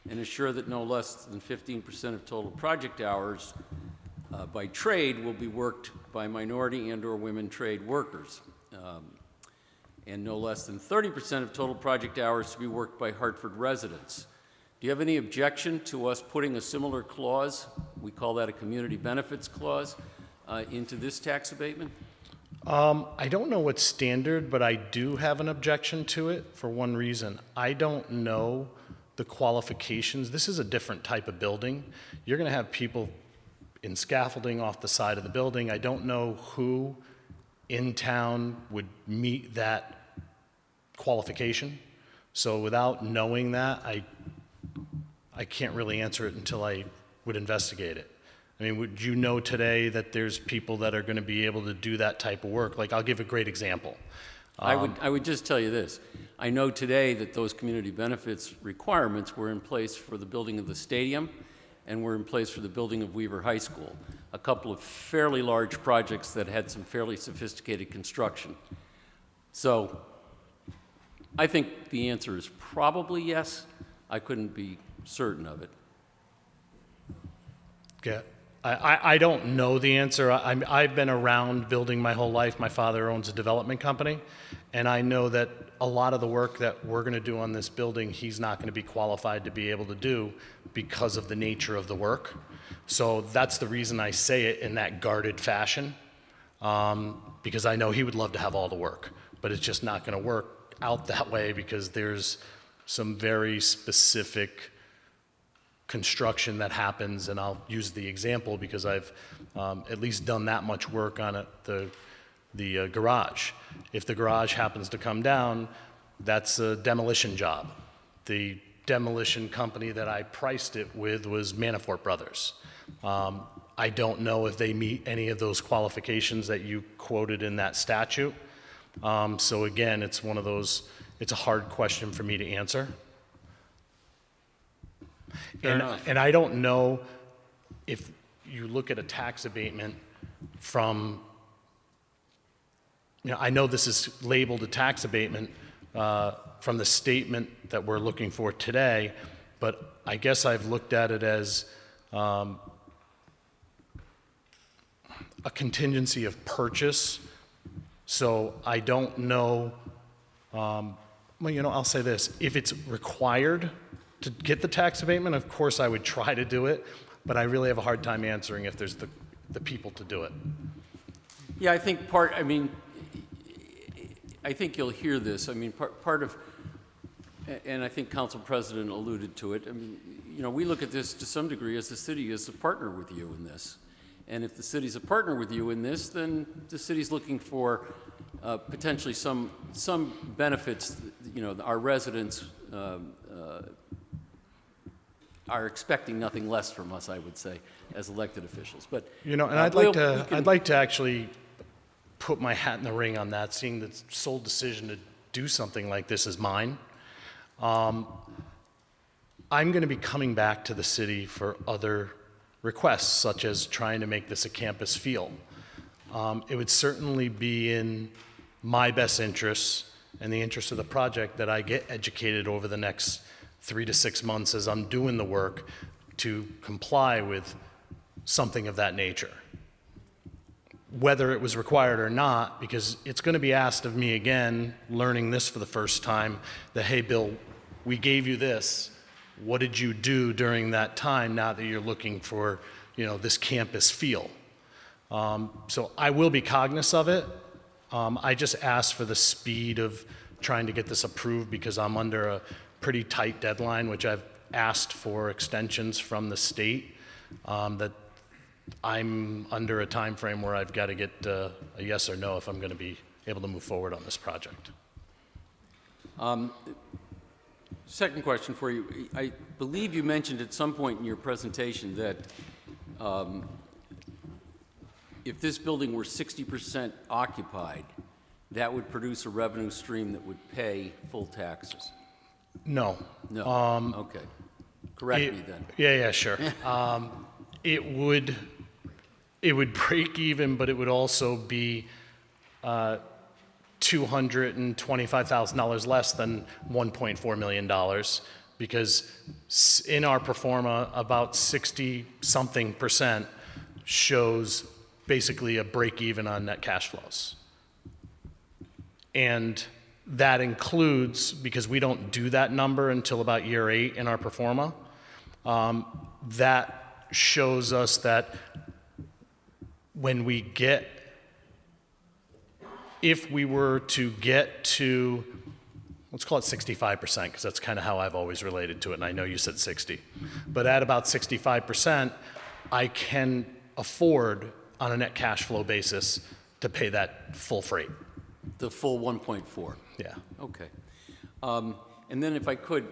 and assure that no less than 15% of total project hours by trade will be worked by minority and/or women trade workers. and no less than 30% of total project hours to be worked by Hartford residents. Do you have any objection to us putting a similar clause, we call that a community benefits clause, into this tax abatement? I don't know what's standard, but I do have an objection to it for one reason. I don't know the qualifications. This is a different type of building. You're going to have people in scaffolding off the side of the building. I don't know who in town would meet that qualification. So without knowing that, I can't really answer it until I would investigate it. I mean, would you know today that there's people that are going to be able to do that type of work? Like, I'll give a great example. I would just tell you this. I know today that those community benefits requirements were in place for the building of the stadium and were in place for the building of Weaver High School, a couple of fairly large projects that had some fairly sophisticated construction. So I think the answer is probably yes. I couldn't be certain of it. Yeah. I don't know the answer. I've been around building my whole life. My father owns a development company, and I know that a lot of the work that we're going to do on this building, he's not going to be qualified to be able to do because of the nature of the work. So that's the reason I say it in that guarded fashion, because I know he would love to have all the work, but it's just not going to work out that way because there's some very specific construction that happens, and I'll use the example because I've at least done that much work on it, the garage. If the garage happens to come down, that's a demolition job. The demolition company that I priced it with was Manafort Brothers. I don't know if they meet any of those qualifications that you quoted in that statute. So again, it's one of those, it's a hard question for me to answer. And I don't know if you look at a tax abatement from, I know this is labeled a tax abatement from the statement that we're looking for today, but I guess I've looked at it as a contingency of purchase. So I don't know, well, I'll say this, if it's required to get the tax abatement, of course I would try to do it, but I really have a hard time answering if there's the people to do it. Yeah, I think I think you'll hear this. I mean, part of, and I think Council President alluded to it, I mean, we look at this to some degree as the city is a partner with you in this. And if the city's a partner with you in this, then the city's looking for potentially some benefits, our residents are expecting nothing less from us, I would say, as elected officials. But and I'd like to actually put my hat in the ring on that, seeing the sole decision to do something like this is mine. I'm going to be coming back to the city for other requests, such as trying to make this a campus feel. It would certainly be in my best interests and the interest of the project that I get educated over the next 3 to 6 months as I'm doing the work to comply with something of that nature. Whether it was required or not, because it's going to be asked of me again, learning this for the first time, that, hey, Bill, we gave you this. What did you do during that time now that you're looking for, this campus feel? So I will be cognizant of it. I just asked for the speed of trying to get this approved because I'm under a pretty tight deadline, which I've asked for extensions from the state, that I'm under a time frame where I've got to get a yes or no if I'm going to be able to move forward on this project. Second question for you. I believe you mentioned at some point in your presentation that if this building were 60% occupied, that would produce a revenue stream that would pay full taxes. No. No. Okay. Correct me then. Yeah, sure. It would break even, but it would also be $225,000 less than $1.4 million, because in our pro forma, about 60-something% shows basically a break even on net cash flows. And that includes, because we don't do that number until about year 8 in our pro forma, that shows us that when we get, if we were to get to, let's call it 65%, because that's kind of how I've always related to it, and I know you said 60. But at about 65%, I can afford, on a net cash flow basis, to pay that full freight. The full 1.4? Yeah. Okay. And then if I could,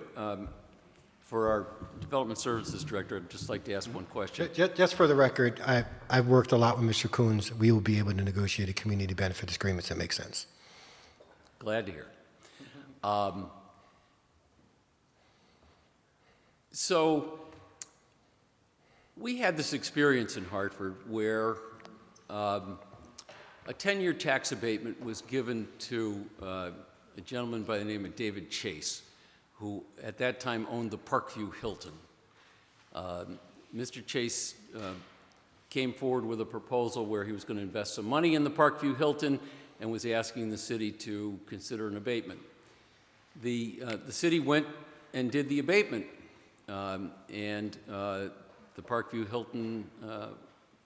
for our Development Services Director, I'd just like to ask one question. Just for the record, I've worked a lot with Mr. Coons. We will be able to negotiate a community benefits agreements that make sense. Glad to hear. So we had this experience in Hartford where a 10-year tax abatement was given to a gentleman by the name of David Chase, who at that time owned the Parkview Hilton. Mr. Chase came forward with a proposal where he was going to invest some money in the Parkview Hilton and was asking the city to consider an abatement. The city went and did the abatement, and the Parkview Hilton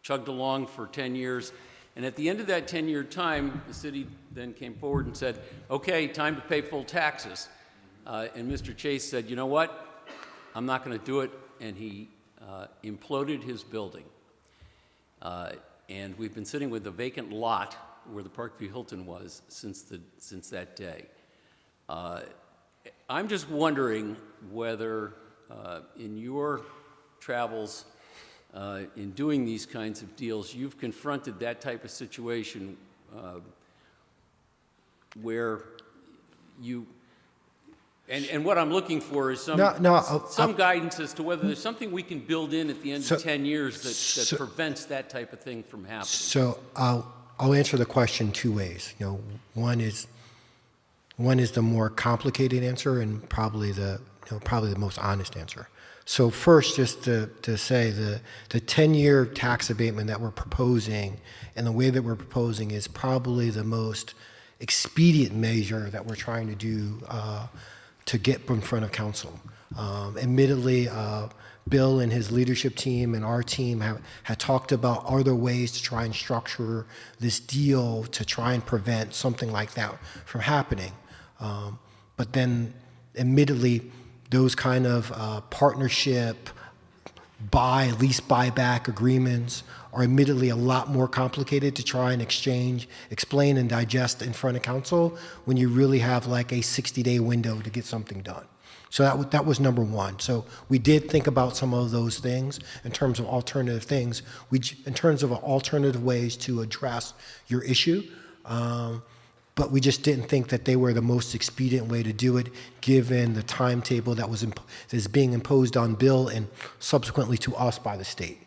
chugged along for 10 years. And at the end of that 10-year time, the city then came forward and said, okay, time to pay full taxes. And Mr. Chase said, you know what? I'm not going to do it. And he imploded his building. And we've been sitting with a vacant lot where the Parkview Hilton was since that day. I'm just wondering whether in your travels in doing these kinds of deals, you've confronted that type of situation where you, and what I'm looking for is some guidance as to whether there's something we can build in at the end of 10 years that prevents that type of thing from happening. So I'll answer the question two ways. You know, one is the more complicated answer and probably the most honest answer. So first, just to say the 10-year tax abatement that we're proposing and the way that we're proposing is probably the most expedient measure that we're trying to do to get in front of council. Admittedly, Bill and his leadership team and our team had talked about other ways to try and structure this deal to try and prevent something like that from happening. But then, admittedly, those kind of partnership, lease buyback agreements are admittedly a lot more complicated to try and explain and digest in front of council when you really have like a 60-day window to get something done. So that was number one. So we did think about some of those things in terms of alternative things, in terms of alternative ways to address your issue. But we just didn't think that they were the most expedient way to do it, given the timetable that is being imposed on Bill and subsequently to us by the state.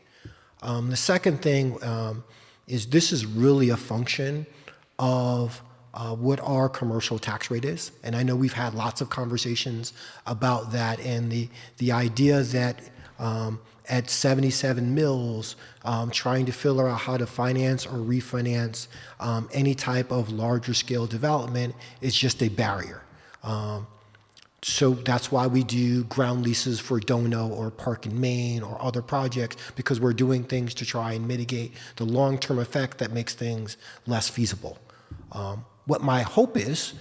The second thing is this is really a function of what our commercial tax rate is. And I know we've had lots of conversations about that and the idea that at 77 mills, trying to figure out how to finance or refinance any type of larger scale development is just a barrier. So that's why we do ground leases for Dono or Park and Main or other projects, because we're doing things to try and mitigate the long-term effect that makes things less feasible. What my hope is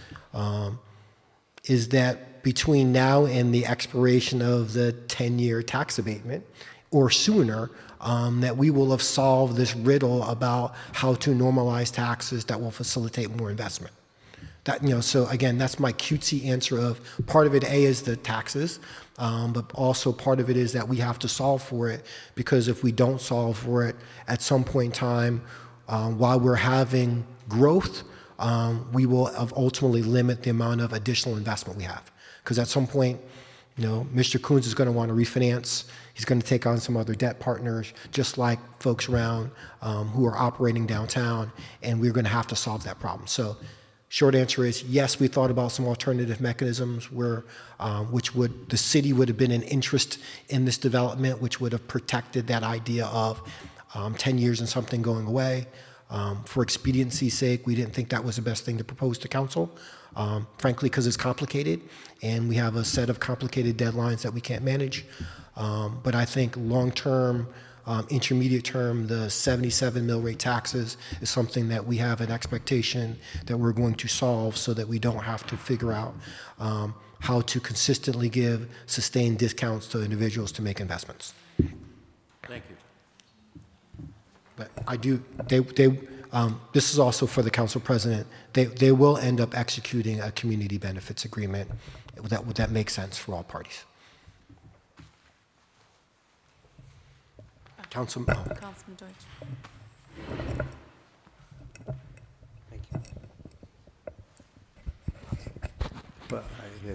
that between now and the expiration of the 10-year tax abatement, or sooner, that we will have solved this riddle about how to normalize taxes that will facilitate more investment. So again, that's my cutesy answer of part of it, A, is the taxes, but also part of it is that we have to solve for it, because if we don't solve for it at some point in time, while we're having growth, we will ultimately limit the amount of additional investment we have. Because at some point, Mr. Coons is going to want to refinance. He's going to take on some other debt partners, just like folks around who are operating downtown, and we're going to have to solve that problem. So short answer is yes, we thought about some alternative mechanisms where, the city would have been an interest in this development, which would have protected that idea of 10 years and something going away. For expediency's sake, we didn't think that was the best thing to propose to council. frankly, because it's complicated, and we have a set of complicated deadlines that we can't manage. But I think long-term, intermediate term, the 77 mill rate taxes is something that we have an expectation that we're going to solve so that we don't have to figure out how to consistently give sustained discounts to individuals to make investments. Thank you. But I do, this is also for the council president, they will end up executing a community benefits agreement that makes sense for all parties. Councilman Deutsch. Thank you. Well,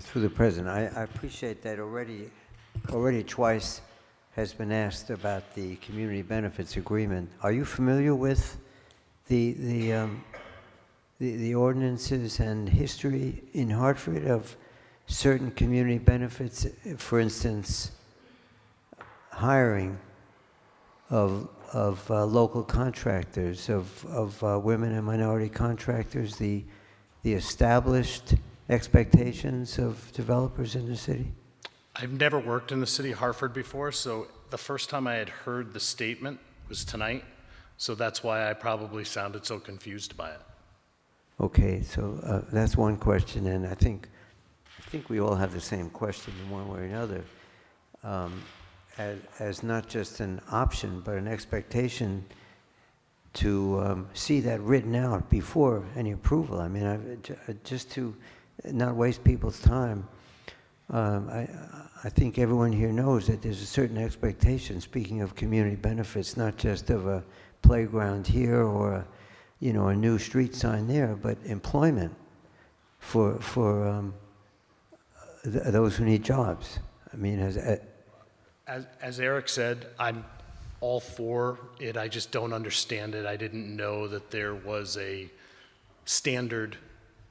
through the president, I appreciate that already twice has been asked about the community benefits agreement. Are you familiar with the ordinances and history in Hartford of certain community benefits? For instance, hiring of local contractors, of women and minority contractors, the established expectations of developers in the city? I've never worked in the city of Hartford before, so the first time I had heard the statement was tonight, so that's why I probably sounded so confused by it. Okay, so that's one question, and I think we all have the same question in one way or another. As not just an option, but an expectation to see that written out before any approval. I mean, just to not waste people's time, I think everyone here knows that there's a certain expectation, speaking of community benefits, not just of a playground here or a new street sign there, but employment for those who need jobs. I mean, As Eric said, I'm all for it. I just don't understand it. I didn't know that there was a standard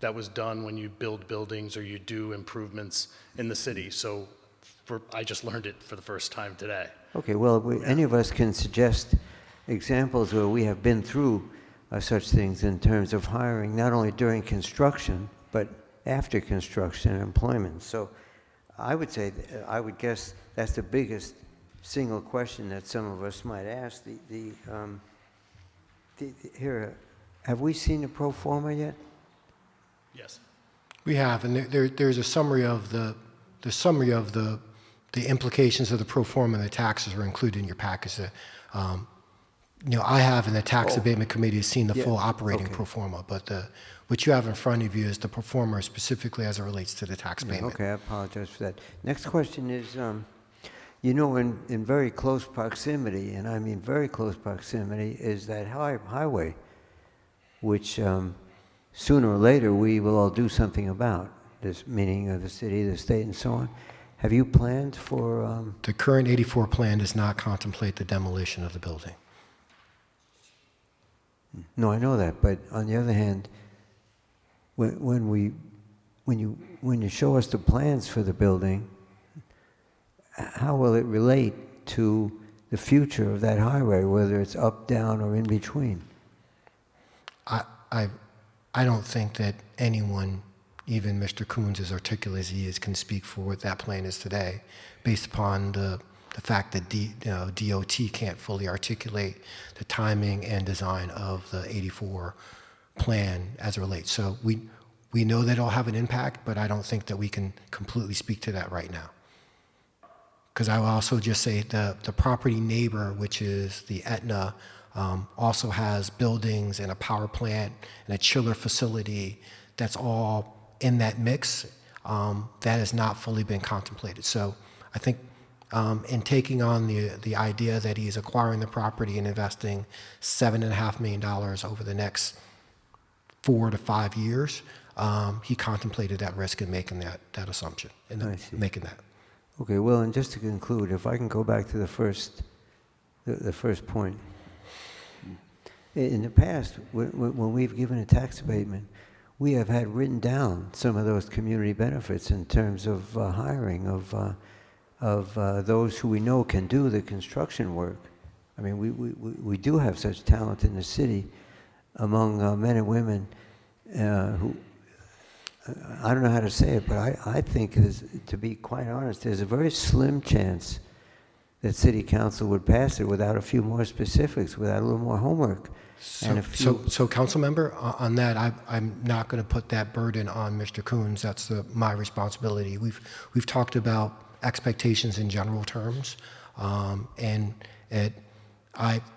that was done when you build buildings or you do improvements in the city. So I just learned it for the first time today. Okay, well, any of us can suggest examples where we have been through such things in terms of hiring, not only during construction, but after construction and employment. So I would say, I would guess that's the biggest single question that some of us might ask. Here, have we seen the pro forma yet? Yes. We have, and there's a summary of the implications of the pro forma and the taxes are included in your package. I have, and the tax abatement committee has seen the full operating pro forma, but what you have in front of you is the pro forma specifically as it relates to the tax payment. Okay, I apologize for that. Next question is, in very close proximity, and I mean very close proximity, is that highway, which sooner or later we will all do something about, this meaning of the city, the state, and so on. Have you planned for... The current 84 plan does not contemplate the demolition of the building. No, I know that, but on the other hand, when you show us the plans for the building, how will it relate to the future of that highway, whether it's up, down, or in between? I don't think that anyone, even Mr. Coons, as articulate as he is, can speak for what that plan is today, based upon the fact that DOT can't fully articulate the timing and design of the 84 plan as it relates. So we know that it'll have an impact, but I don't think that we can completely speak to that right now. Because I will also just say the property neighbor, which is the Aetna, also has buildings and a power plant and a chiller facility that's all in that mix that has not fully been contemplated. So I think in taking on the idea that he's acquiring the property and investing $7.5 million over the next 4 to 5 years, he contemplated that risk in making that assumption and making that. Okay, well, and just to conclude, if I can go back to the first point. In the past, when we've given a tax abatement, we have had written down some of those community benefits in terms of hiring of those who we know can do the construction work. I mean, we do have such talent in the city among men and women who... I don't know how to say it, but I think, to be quite honest, there's a very slim chance that City Council would pass it without a few more specifics, without a little more homework. So council member, on that, I'm not going to put that burden on Mr. Coons. That's my responsibility. We've talked about expectations in general terms, and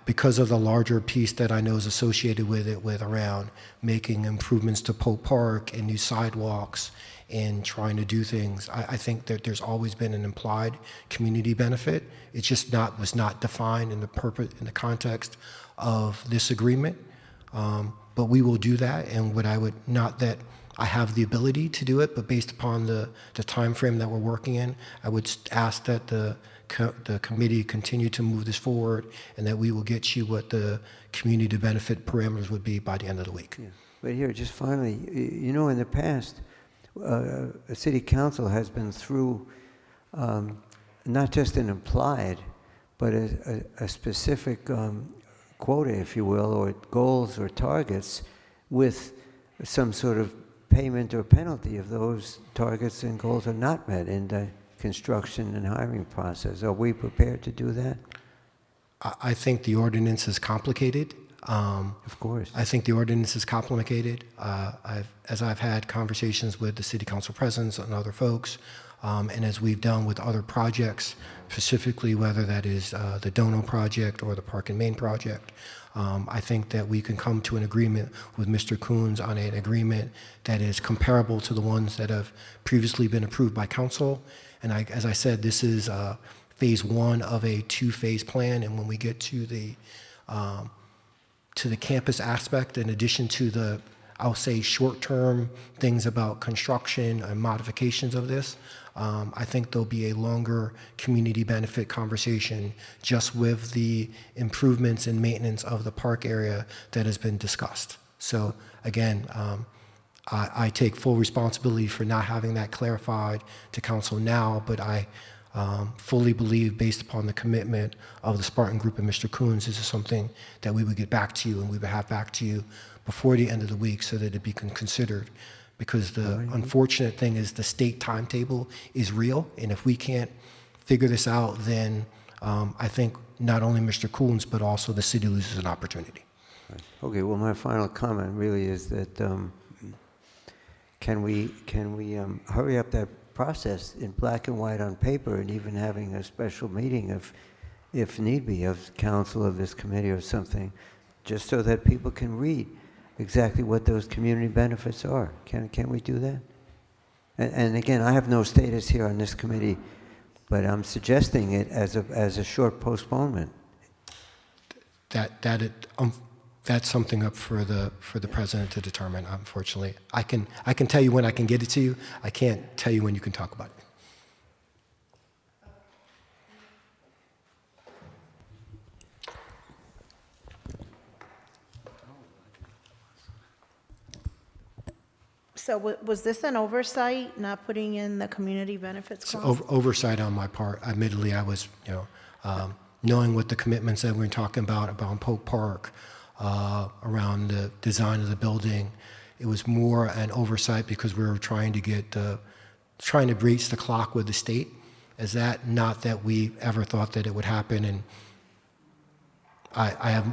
because of the larger piece that I know is associated with it, with around making improvements to Pope Park and new sidewalks and trying to do things, I think that there's always been an implied community benefit. It just was not defined in the purpose, in the context of this agreement. But we will do that, and not that I have the ability to do it, but based upon the time frame that we're working in, I would ask that the committee continue to move this forward, and that we will get you what the community benefit parameters would be by the end of the week. Yeah. But here, just finally, in the past, a city council has been through not just an implied, but a specific quota, if you will, or goals or targets with some sort of payment or penalty if those targets and goals are not met in the construction and hiring process. Are we prepared to do that? I think the ordinance is complicated. Of course. I think the ordinance is complicated. As I've had conversations with the city council presidents and other folks, and as we've done with other projects, specifically whether that is the Dono project or the Park and Main project, I think that we can come to an agreement with Mr. Coons on an agreement that is comparable to the ones that have previously been approved by council. And as I said, this is phase one of a two-phase plan, and when we get to the campus aspect, in addition to the, I'll say, short-term things about construction and modifications of this, I think there'll be a longer community benefit conversation just with the improvements and maintenance of the park area that has been discussed. So again, I take full responsibility for not having that clarified to council now, but I fully believe, based upon the commitment of the Spartan Group and Mr. Coons, this is something that we would get back to you, and we would have back to you before the end of the week so that it be considered. Because the unfortunate thing is the state timetable is real, and if we can't figure this out, then I think not only Mr. Coons, but also the city loses an opportunity. Okay, well, my final comment really is that can we hurry up that process in black and white on paper, and even having a special meeting if need be, of council, of this committee or something, just so that people can read exactly what those community benefits are. Can we do that? And again, I have no status here on this committee, but I'm suggesting it as a short postponement. That's something up for the president to determine. Unfortunately, I can tell you when I can get it to you. I can't tell you when you can talk about it. So was this an oversight, not putting in the community benefits clause? Oversight on my part. Admittedly, I was, knowing what the commitments that we're talking about Pope Park, around the design of the building, it was more an oversight because we were trying to breach the clock with the state. Is that not that we ever thought that it would happen? And I have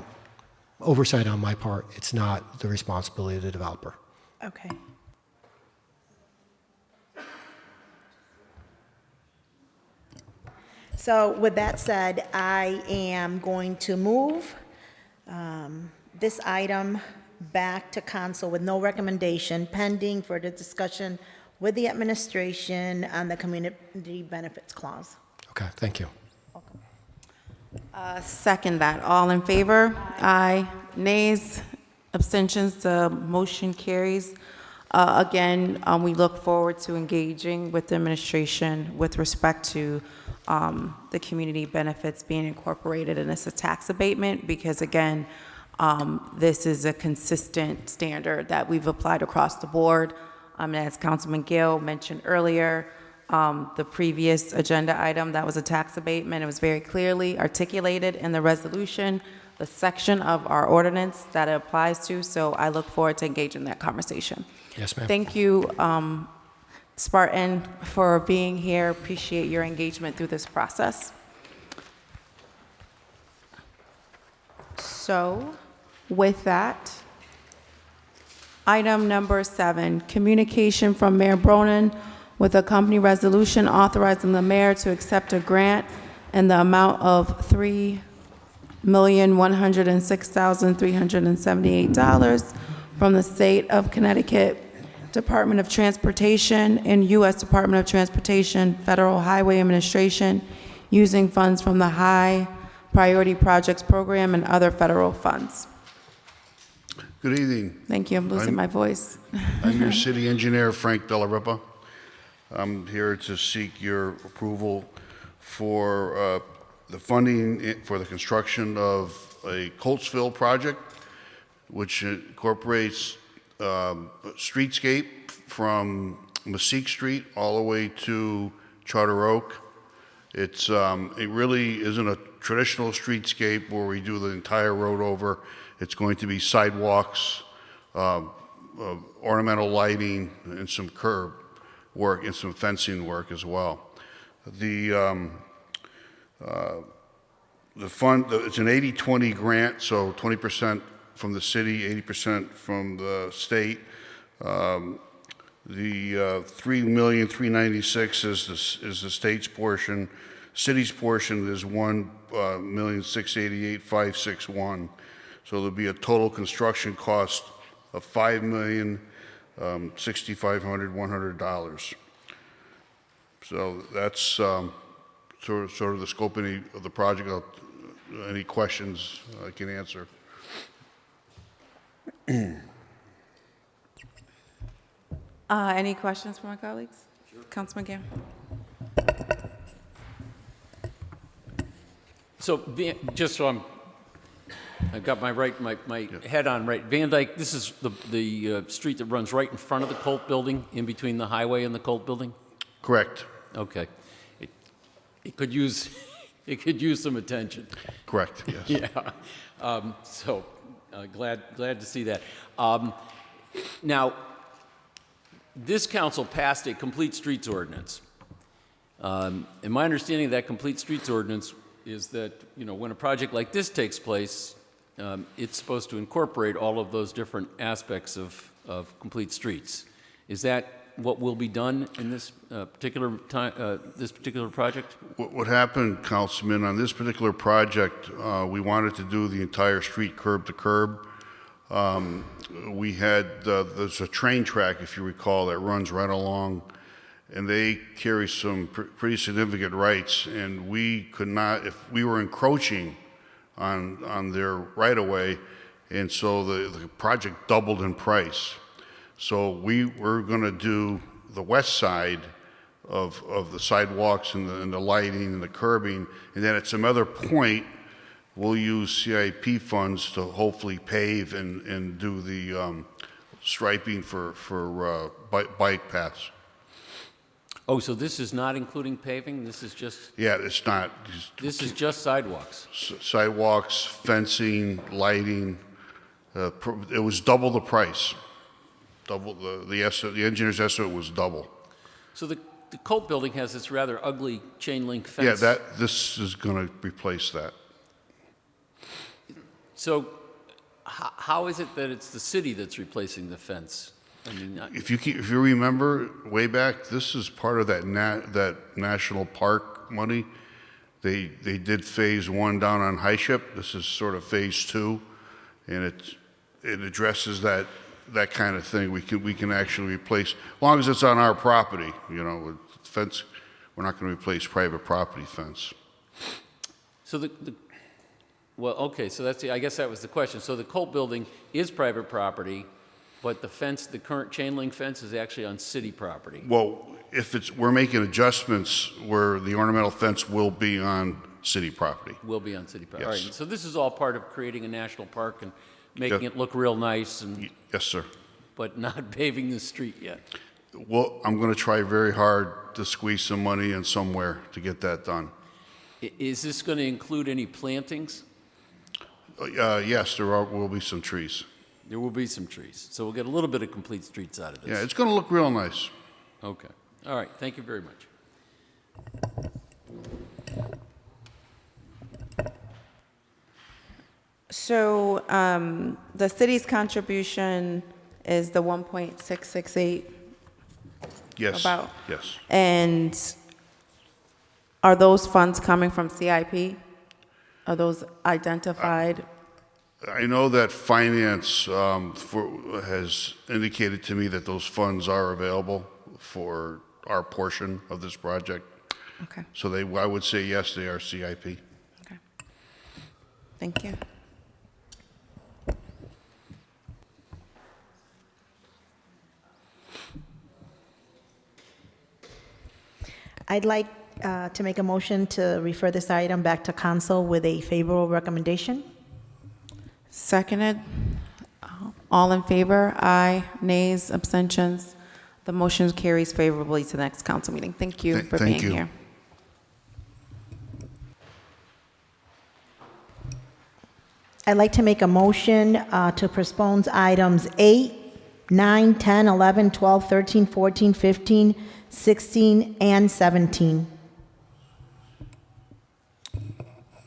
oversight on my part. It's not the responsibility of the developer. Okay. So with that said, I am going to move this item back to council with no recommendation, pending further discussion with the administration on the community benefits clause. Okay, thank you. Second that. All in favor? Aye. Nays? Abstentions? The motion carries. Again, we look forward to engaging with the administration with respect to the community benefits being incorporated in this tax abatement, because again, this is a consistent standard that we've applied across the board. As Councilman Gill mentioned earlier, the previous agenda item, that was a tax abatement. It was very clearly articulated in the resolution, the section of our ordinance that it applies to, so I look forward to engaging in that conversation. Yes, ma'am. Thank you, Spartan, for being here. Appreciate your engagement through this process. So, with that, item number 7, communication from Mayor Bronin with a company resolution authorizing the mayor to accept a grant in the amount of $3,106,378 from the State of Connecticut Department of Transportation and U.S. Department of Transportation Federal Highway Administration using funds from the High Priority Projects Program and other federal funds. Good evening. Thank you. I'm losing my voice. I'm your city engineer, Frank Della Ripa. I'm here to seek your approval for the funding for the construction of a Coltsville project, which incorporates a streetscape from Mesquite Street all the way to Charter Oak. It really isn't a traditional streetscape where we do the entire road over. It's going to be sidewalks, ornamental lighting, and some curb work and some fencing work as well. The fund, it's an 80-20 grant, so 20% from the city, 80% from the state. The $3,396,000 is the state's portion. City's portion is $1,688,561. So there'll be a total construction cost of $5,065,100. So that's sort of the scope of the project. Any questions I can answer. Any questions from my colleagues? Sure. Councilman Gann. So just so I've got my head on right. Van Dyke, this is the street that runs right in front of the Colt building, in between the highway and the Colt building? Correct. Okay. It could use some attention. Correct, yes. Yeah. Glad to see that. Now, this council passed a complete streets ordinance. And my understanding of that complete streets ordinance is that, when a project like this takes place, it's supposed to incorporate all of those different aspects of complete streets. Is that what will be done in this particular project? What happened, Councilman, on this particular project, we wanted to do the entire street curb to curb. We had, there's a train track, if you recall, that runs right along, and they carry some pretty significant rights, and we could not, if we were encroaching on their right-of-way, and so the project doubled in price. So we were going to do the west side of the sidewalks and the lighting and the curbing, and then at some other point, we'll use CIP funds to hopefully pave and do the striping for bike paths. Oh, so this is not including paving? This is just... Yeah, it's not. This is just sidewalks? Sidewalks, fencing, lighting. It was double the price. Double the engineer's estimate was double. So the Colt building has this rather ugly chain link fence. Yeah, this is going to replace that. So how is it that it's the city that's replacing the fence? I mean, if you remember way back, this is part of that national park money. They did phase 1 down on High Ship. This is sort of phase 2, and it addresses that kind of thing. We can actually replace, as long as it's on our property. With fence, we're not going to replace private property fence. So well, okay, so I guess that was the question. So the Colt building is private property, but the fence, the current chain link fence, is actually on city property. Well, we're making adjustments where the ornamental fence will be on city property. Will be on city property. Yes. All right, so this is all part of creating a national park and making it look real nice, Yes, sir. but not paving the street yet. Well, I'm going to try very hard to squeeze some money in somewhere to get that done. Is this going to include any plantings? Yes, there will be some trees. There will be some trees. So we'll get a little bit of complete streets out of this. Yeah, it's going to look real nice. Okay. All right. Thank you very much. So the city's contribution is the 1.668 Yes. about? Yes. And are those funds coming from CIP? Are those identified? I know that finance has indicated to me that those funds are available for our portion of this project. Okay, So I would say yes, they are CIP. okay. Thank you. I'd like to make a motion to refer this item back to council with a favorable recommendation. Seconded. All in favor? Aye. Nays, abstentions? The motion carries favorably to the next council meeting. Thank you for Thank being you. here. I'd like to make a motion to postpone items 8, 9, 10, 11, 12, 13, 14, 15, 16, and 17.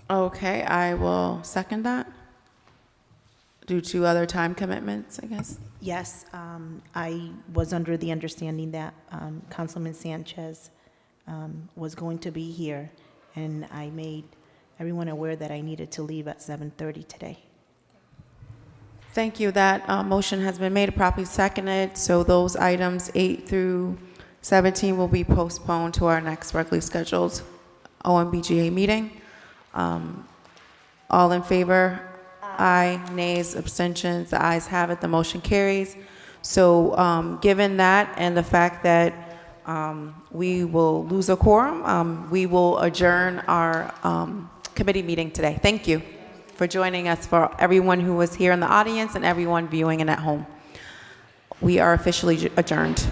Okay, I will second that. Due to other time commitments, I guess. Yes, I was under the understanding that Councilman Sanchez was going to be here, and I made everyone aware that I needed to leave at 7:30 today. Thank you. That motion has been made, properly seconded, so those items 8 through 17 will be postponed to our next regularly scheduled OMBGA meeting. All in favor? Aye. Nays, abstentions? The ayes have it. The motion carries. So given that and the fact that we will lose a quorum, we will adjourn our committee meeting today. Thank you for joining us, for everyone who was here in the audience and everyone viewing and at home. We are officially adjourned.